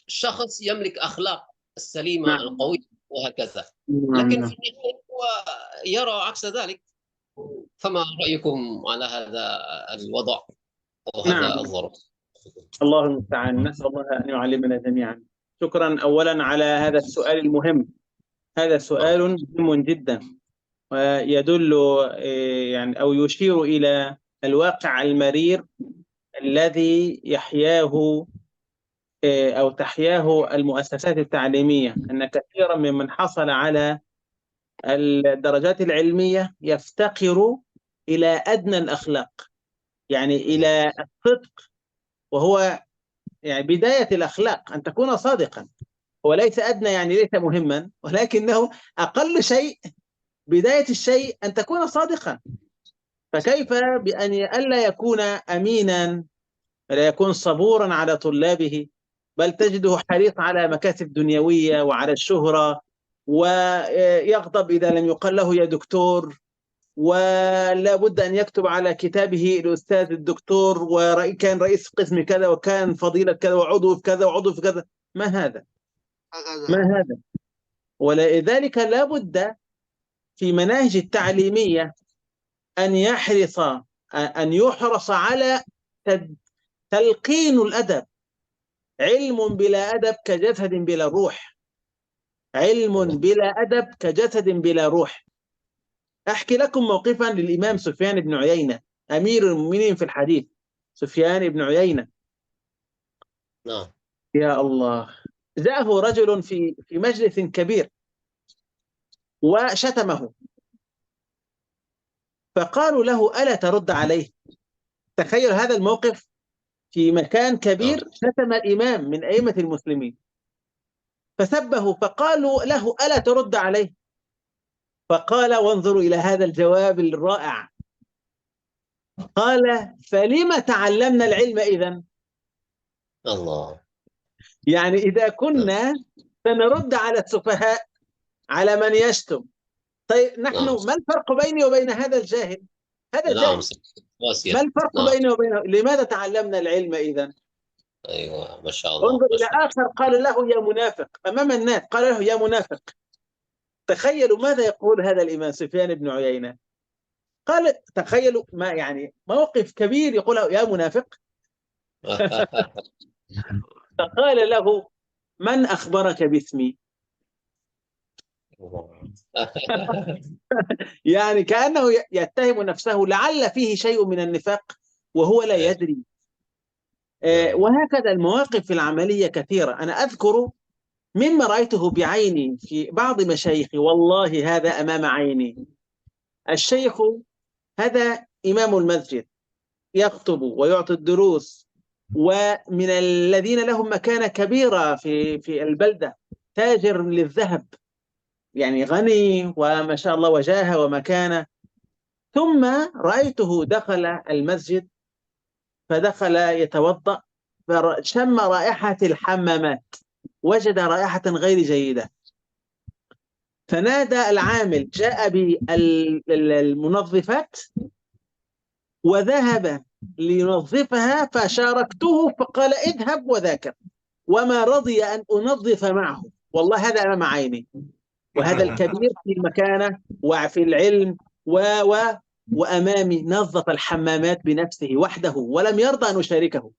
شخص يملك أخلاق السليمة نعم. القوية وهكذا، لكن في النهاية هو يرى عكس ذلك. فما رأيكم على هذا الوضع وهذا نعم. الظرف؟ الله المستعان، نسأل الله أن يعلمنا جميعا. شكرا أولا على هذا السؤال المهم. هذا سؤال مهم جدا ويدل يعني أو يشير إلى الواقع المرير الذي يحياه أو تحياه المؤسسات التعليمية، أن كثيرا ممن حصل على الدرجات العلمية يفتقر إلى أدنى الأخلاق، يعني إلى الصدق، وهو يعني بداية الأخلاق أن تكون صادقا. هو ليس أدنى يعني ليس مهما، ولكنه أقل شيء، بداية الشيء أن تكون صادقا. فكيف بأن ألا يكون أمينا ولا يكون صبورا على طلابه، بل تجده حريص على مكاسب دنيوية وعلى الشهرة، ويغضب إذا لم يقل له يا دكتور، ولا بد أن يكتب على كتابه الأستاذ الدكتور، وكان رئيس قسم كذا وكان فضيلة كذا وعضو في كذا وعضو في كذا. ما هذا؟ ما هذا؟ ولذلك لا بد في مناهج التعليمية أن يحرص على تلقين الأدب. علم بلا أدب كجسد بلا روح. علم بلا أدب كجسد بلا روح. أحكي لكم موقفا للإمام سفيان بن عيينة أمير المؤمنين في الحديث. سفيان بن عيينة، نعم. يا الله، جاءه رجل في مجلس كبير وشتمه، فقالوا له ألا ترد عليه؟ تخيل هذا الموقف في مكان كبير، شتم الإمام من أئمة المسلمين فسبه، فقالوا له ألا ترد عليه؟ فقال، وانظروا إلى هذا الجواب الرائع، قال فلما تعلمنا العلم إذن؟ الله. يعني إذا كنا سنرد على السفهاء، على من يشتم، طيب نحن ما الفرق بيني وبين هذا الجاهل؟ هذا جاهل. ما الفرق بيني وبينه؟ لماذا تعلمنا العلم إذن؟ أيوة، ما شاء الله. انظر إلى آخر قال له يا منافق أمام الناس، قال له يا منافق. تخيلوا ماذا يقول هذا الإمام سفيان بن عيينة. قال تخيلوا ما يعني موقف كبير يقول له يا منافق. فقال له من أخبرك باسمي؟ يعني كأنه يتهم نفسه لعل فيه شيء من النفاق وهو لا يدري. وهكذا المواقف العملية كثيرة. أنا أذكر مما رأيته بعيني في بعض مشايخي، والله هذا أمام عيني. الشيخ هذا إمام المسجد يخطب ويعطي الدروس، ومن الذين لهم مكانة كبيرة في البلدة، تاجر للذهب، يعني غني وما شاء الله وجاهة ومكانة. ثم رأيته دخل المسجد، فدخل يتوضأ فشم رائحة الحمامات، وجد رائحة غير جيدة، فنادى العامل، جاء بالمنظفات وذهب لينظفها، فشاركته فقال اذهب وذاكر، وما رضي أن أنظف معه. والله هذا أمام عيني، وهذا الكبير في المكانة وفي العلم وأمامي نظف الحمامات بنفسه وحده ولم يرضى أن أشاركه.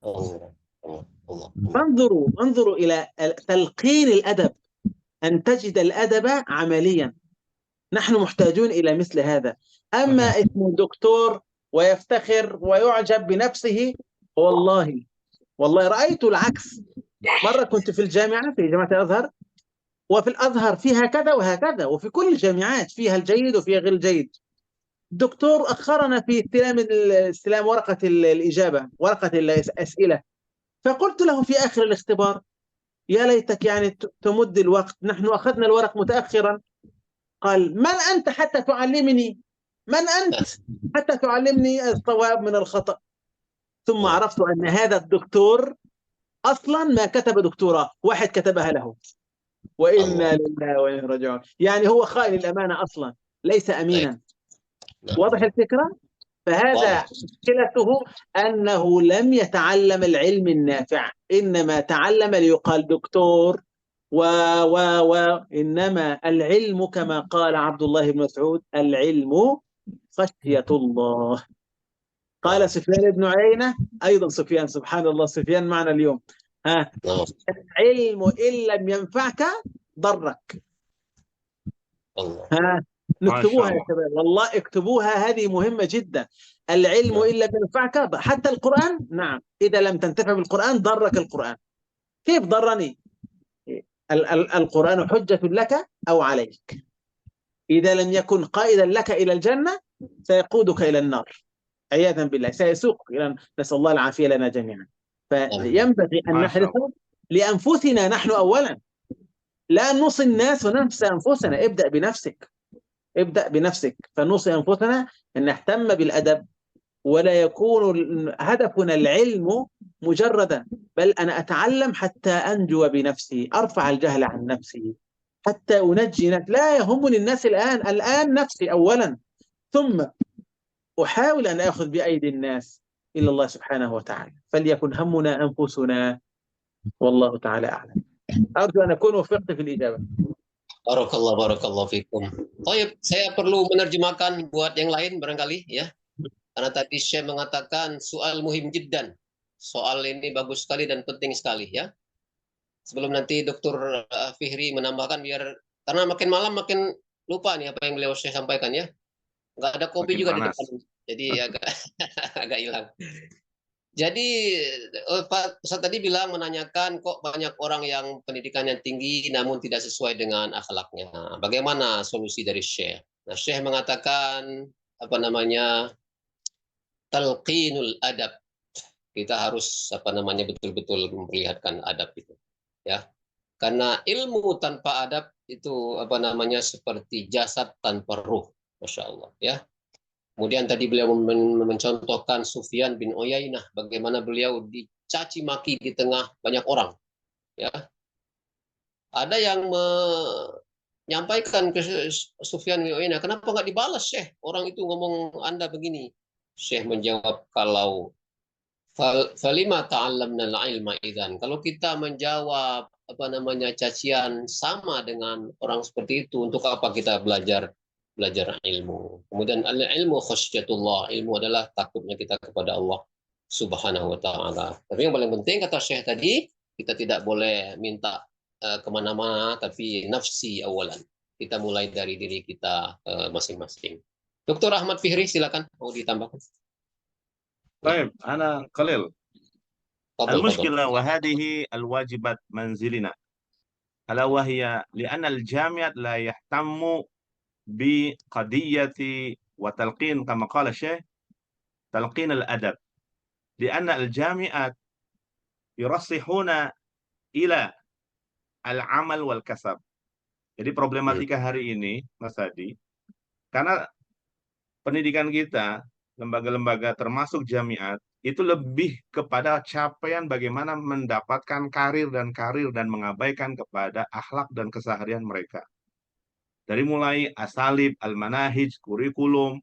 الله الله الله. انظروا إلى تلقين الأدب، أن تجد الأدب عمليا. نحن محتاجون إلى مثل هذا. أما اسمه دكتور ويفتخر ويعجب بنفسه، والله رأيت العكس. مرة كنت في الجامعة، في جامعة الأزهر، وفي الأزهر فيها كذا وهكذا، وفي كل الجامعات فيها الجيد وفيها غير الجيد. الدكتور أخرنا في استلام ورقة الإجابة، ورقة الأسئلة، فقلت له في آخر الاختبار يا ليتك يعني تمد الوقت، نحن أخذنا الورق متأخرا. قال من أنت حتى تعلمني؟ من أنت حتى تعلمني الصواب من الخطأ؟ ثم عرفت أن هذا الدكتور أصلا ما كتب دكتوراه، واحد كتبها له. وإنا لله وإنا راجعون. يعني هو خائن الأمانة أصلا، ليس أمينا. واضح الفكرة؟ فهذا مشكلته أنه لم يتعلم العلم النافع، إنما تعلم ليقال دكتور إنما العلم كما قال عبد الله بن مسعود: العلم خشية الله. قال سفيان بن عيينة، أيضا سفيان، سبحان الله، سفيان معنا اليوم. العلم إن لم ينفعك ضرك. نكتبوها يا شباب، والله اكتبوها، هذه مهمة جدا. العلم إن لم ينفعك، حتى القرآن، نعم، إذا لم تنتفع بالقرآن ضرك القرآن. كيف ضرني؟ القرآن حجة لك أو عليك. إذا لم يكن قائدا لك إلى الجنة سيقودك إلى النار عياذا بالله، سيسوقك إلى، نسأل الله العافية لنا جميعا. فينبغي أن نحرص لأنفسنا نحن أولا، لا نوصي الناس وننسى أنفسنا. ابدأ بنفسك. فنوصي أنفسنا أن نهتم بالأدب، ولا يكون هدفنا العلم مجردا، بل أنا أتعلم حتى أنجو بنفسي، أرفع الجهل عن نفسي حتى أنجي نفسي. لا يهمني الناس الآن نفسي أولا، ثم أحاول أن أخذ بأيدي الناس إلى الله سبحانه وتعالى. فليكن همنا أنفسنا، والله تعالى أعلم. أرجو أن أكون وفقت في الإجابة. Barakallah fikum. Baik, saya perlu menerjemahkan buat yang lain barangkali ya. Karena tadi Syekh mengatakan soal muhim jiddan. Soal ini bagus sekali dan penting sekali ya. Sebelum nanti Dr. Fihri menambahkan, karena makin malam makin lupa nih apa yang beliau Syekh sampaikan ya. Nggak ada kopi makin juga panas di depan. Jadi agak hilang. Jadi Pak Ustaz tadi bilang, menanyakan kok banyak orang yang pendidikannya tinggi namun tidak sesuai dengan akhlaknya. Bagaimana solusi dari Syekh? Nah, Syekh mengatakan talqinul adab. Kita harus betul-betul memperlihatkan adab itu. Ya. Karena ilmu tanpa adab itu seperti jasad tanpa ruh. Masya Allah ya. Kemudian tadi beliau mencontohkan Sufyan bin Uyainah, bagaimana beliau dicaci maki di tengah banyak orang. Ya, ada yang menyampaikan ke Sufyan bin Uyainah, kenapa nggak dibalas Syekh? Orang itu ngomong Anda begini. Syekh menjawab, kalau falima ta'allamna al-ilma idzan. Kalau kita menjawab cacian sama dengan orang seperti itu, untuk apa kita belajar ilmu? Kemudian ilmu khasyatullah, ilmu adalah takutnya kita kepada Allah Subhanahu wa taala. Tapi yang paling penting kata Syekh tadi, kita tidak boleh minta kemana-mana, tapi nafsi awalan. Kita mulai dari diri kita masing-masing. Dr. Ahmad Fihri, silakan, mau ditambahkan. Baik, ana Khalil. المشكلة وهذه الواجبات منزلنا ألا وهي لأن الجامعة لا يهتم بقضية وتلقين كما قال الشيخ تلقين الأدب، لأن الجامعات يرشحون إلى العمل والكسب. Jadi problematika hari ini, Mas Hadi, karena pendidikan kita, lembaga-lembaga termasuk jamiat, itu lebih kepada capaian bagaimana mendapatkan karir dan mengabaikan kepada akhlak dan keseharian mereka. Dari mulai asalib, al-manahij, kurikulum,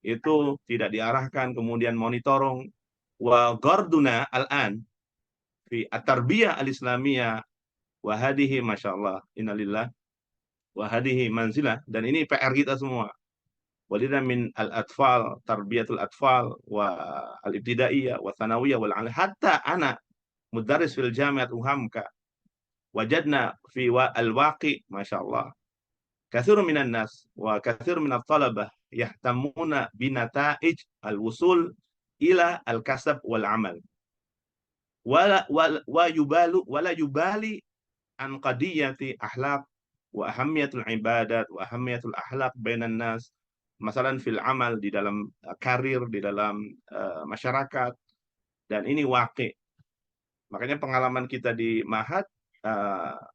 itu tidak diarahkan, kemudian monitoring. Wa garduna al-an fi at-tarbiyah al-islamiyah wa hadihi masyaallah innalillah wa hadihi manzilah, dan ini PR kita semua. Walidha min al-atfal, tarbiyatul atfal wa al-ibtidaiyah wa thanawiyah wal hatta ana mudarris fil jami'at uhamka wajadna fi al-waqi masyaallah katsirun minan nas wa katsirun minat talabah yahtamuna binata'ij al-wusul ila al-kasab wal amal wala yubali an qadiyati akhlaq wa ahammiyatul ibadat wa ahammiyatul akhlaq bainan nas, masalan fil amal, di dalam karir, di dalam masyarakat, dan ini waqi. Makanya pengalaman kita di Ma'had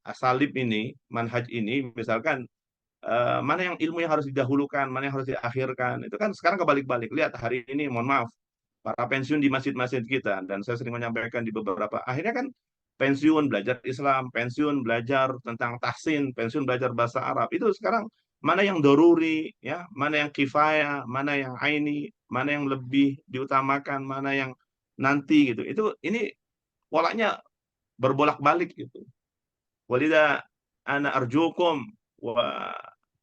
asalib ini, manhaj ini, misalkan mana yang ilmu yang harus didahulukan, mana yang harus diakhirkan, itu kan sekarang kebalik-balik. Lihat hari ini, mohon maaf, para pensiun di masjid-masjid kita, dan saya sering menyampaikan di beberapa, akhirnya kan pensiun belajar Islam, pensiun belajar tentang tahsin, pensiun belajar bahasa Arab. Itu sekarang mana yang doruri, ya, mana yang kifayah, mana yang aini, mana yang lebih diutamakan, mana yang nanti gitu. Ini polanya berbolak-balik gitu. Walidha ana arjukum wa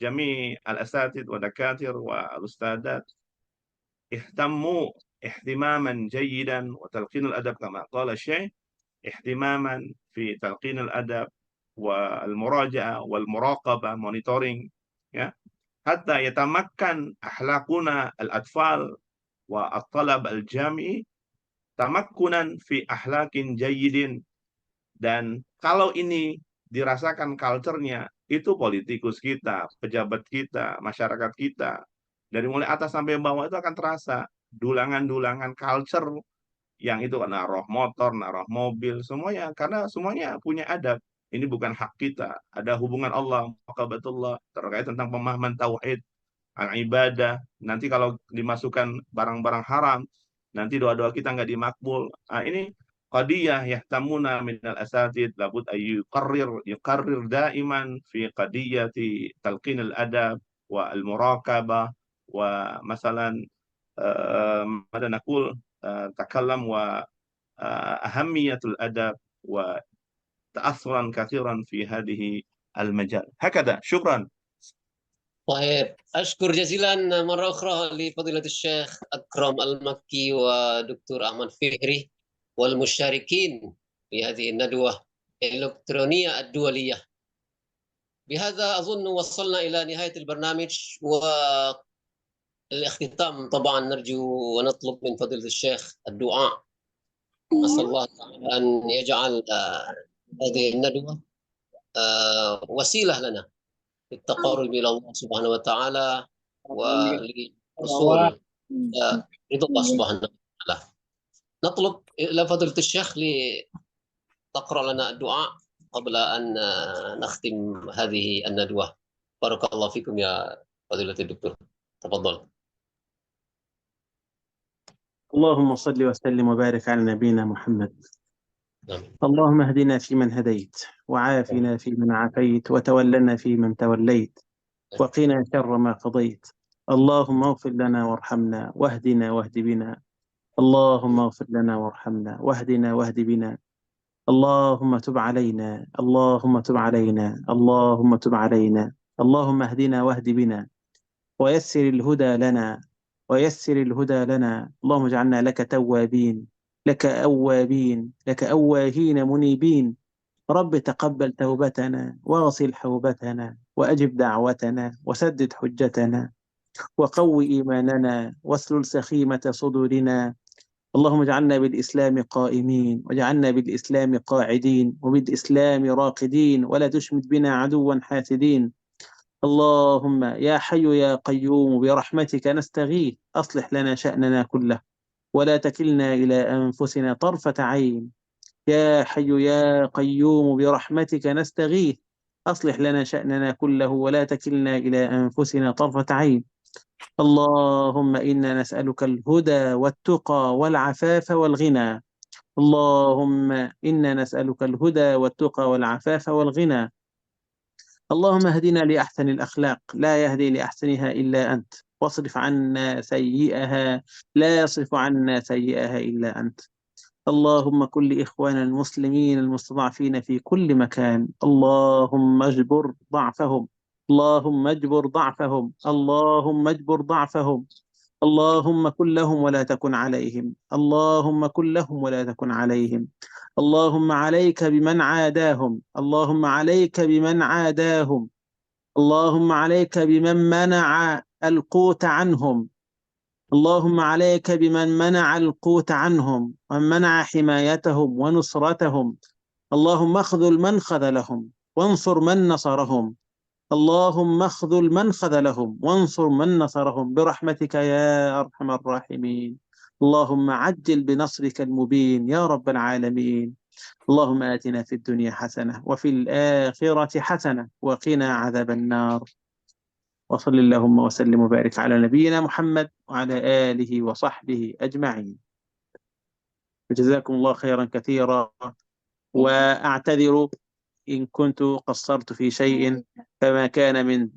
jami al-asatid wa dakatir wa al-ustadat ihtammu ihtimaman jayyidan wa talqin al-adab kama qala syekh ihtimaman fi talqin al-adab wa al-muraja'ah wal muraqabah, monitoring, ya, hatta yatamakkan akhlaquna al-atfal wa at-talab al-jami'i tamakkunan fi akhlaqin jayyidin. Dan kalau ini dirasakan culture-nya, itu politikus kita, pejabat kita, masyarakat kita, dari mulai atas sampai bawah itu akan terasa dulangan-dulangan culture yang itu naruh motor, naruh mobil, semuanya, karena semuanya punya adab. Ini bukan hak kita. Ada hubungan Allah, maqabatullah, terkait tentang pemahaman tauhid, al-ibadah. Nanti kalau dimasukkan barang-barang haram, nanti doa-doa kita nggak dimakbul. Ini qadiyah yahtamuna min al-asatid labud ay yuqarrir daiman fi qadiyati talqin al-adab wa al-muraqabah wa masalan mada naqul takallam wa ahammiyatul adab wa ta'assuran kathiran fi hadhihi al-majal. Hakada, syukran. طيب أشكر جزيلا مرة أخرى لفضيلة الشيخ أكرم المكي ودكتور أحمد فهري والمشاركين في هذه الندوة الإلكترونية الدولية. بهذا أظن وصلنا إلى نهاية البرنامج، والاختتام طبعا نرجو ونطلب من فضيلة الشيخ الدعاء. نسأل الله تعالى أن يجعل هذه الندوة وسيلة لنا للتقرب إلى الله سبحانه وتعالى وللوصول رضا الله سبحانه وتعالى. نطلب إلى فضيلة الشيخ لتقرأ لنا الدعاء قبل أن نختم هذه الندوة. بارك الله فيكم يا فضيلة الدكتور، تفضل. اللهم صل وسلم وبارك على نبينا محمد. آمين. اللهم اهدنا فيمن هديت، وعافنا فيمن عافيت، وتولنا فيمن توليت، وقنا شر ما قضيت. اللهم اغفر لنا وارحمنا واهدنا واهد بنا. اللهم اغفر لنا وارحمنا واهدنا واهد بنا. اللهم تب علينا، اللهم تب علينا، اللهم تب علينا. اللهم اهدنا واهد بنا ويسر الهدى لنا، ويسر الهدى لنا. اللهم اجعلنا لك توابين، لك أوابين، لك أواهين منيبين. رب تقبل توبتنا واغسل حوبتنا وأجب دعوتنا وسدد حجتنا وقوي إيماننا واسلل سخيمة صدورنا. اللهم اجعلنا بالإسلام قائمين، واجعلنا بالإسلام قاعدين، وبالإسلام راقدين، ولا تشمت بنا عدوا حاسدين. اللهم يا حي يا قيوم برحمتك نستغيث، أصلح لنا شأننا كله ولا تكلنا إلى أنفسنا طرفة عين. يا حي يا قيوم برحمتك نستغيث، أصلح لنا شأننا كله ولا تكلنا إلى أنفسنا طرفة عين. اللهم إنا نسألك الهدى والتقى والعفاف والغنى. اللهم إنا نسألك الهدى والتقى والعفاف والغنى. اللهم اهدنا لأحسن الأخلاق لا يهدي لأحسنها إلا أنت، واصرف عنا سيئها لا يصرف عنا سيئها إلا أنت. اللهم كل إخواننا المسلمين المستضعفين في كل مكان، اللهم اجبر ضعفهم، اللهم اجبر ضعفهم، اللهم اجبر ضعفهم. اللهم كن لهم ولا تكن عليهم، اللهم كن لهم ولا تكن عليهم. اللهم عليك بمن عاداهم، اللهم عليك بمن عاداهم، اللهم عليك بمن منع القوت عنهم، اللهم عليك بمن منع القوت عنهم ومن منع حمايتهم ونصرتهم. اللهم اخذل من خذلهم وانصر من نصرهم، اللهم اخذل من خذلهم وانصر من نصرهم برحمتك يا أرحم الراحمين. اللهم عجل بنصرك المبين يا رب العالمين. اللهم آتنا في الدنيا حسنة وفي الآخرة حسنة وقنا عذاب النار. وصل اللهم وسلم وبارك على نبينا محمد وعلى آله وصحبه أجمعين. جزاكم الله خيرا كثيرا، وأعتذر إن كنت قصرت في شيء، فما كان من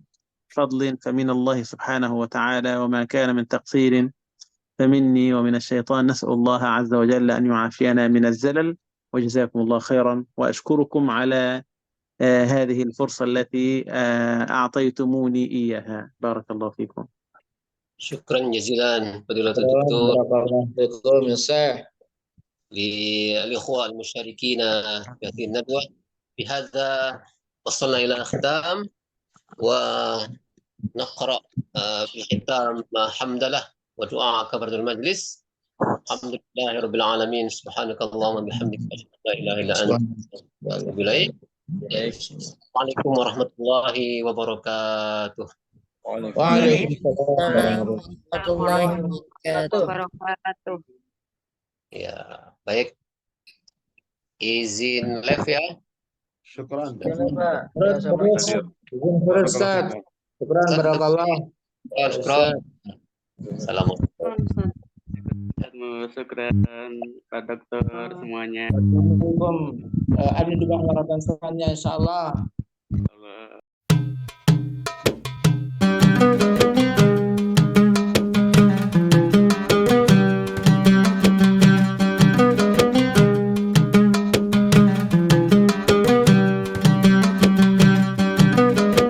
فضل فمن الله سبحانه وتعالى، وما كان من تقصير فمني ومن الشيطان. نسأل الله عز وجل أن يعافينا من الزلل. وجزاكم الله خيرا، وأشكركم على هذه الفرصة التي أعطيتموني إياها. بارك الله فيكم. Syukran jazilan Fadilatul Doktor Barakallahu ya Syekh. للإخوة المشاركين في هذه الندوة. بهذا وصلنا إلى الختام، ونقرأ في الختام حمدلله ودعاء كبرة المجلس. الحمد لله رب العالمين، سبحانك اللهم وبحمدك أشهد أن لا إله إلا أنت أستغفرك إليك. Assalamualaikum warahmatullahi wabarakatuh. Waalaikumsalam. warahmatullahi wabarakatuh. Ya, baik. Izin live ya. Syukran. Ustaz. Syukran barakallah. Syukran. Assalamualaikum. Syukran Pak Dokter semuanya. Assalamualaikum. Ada juga harapan selanjutnya insyaallah.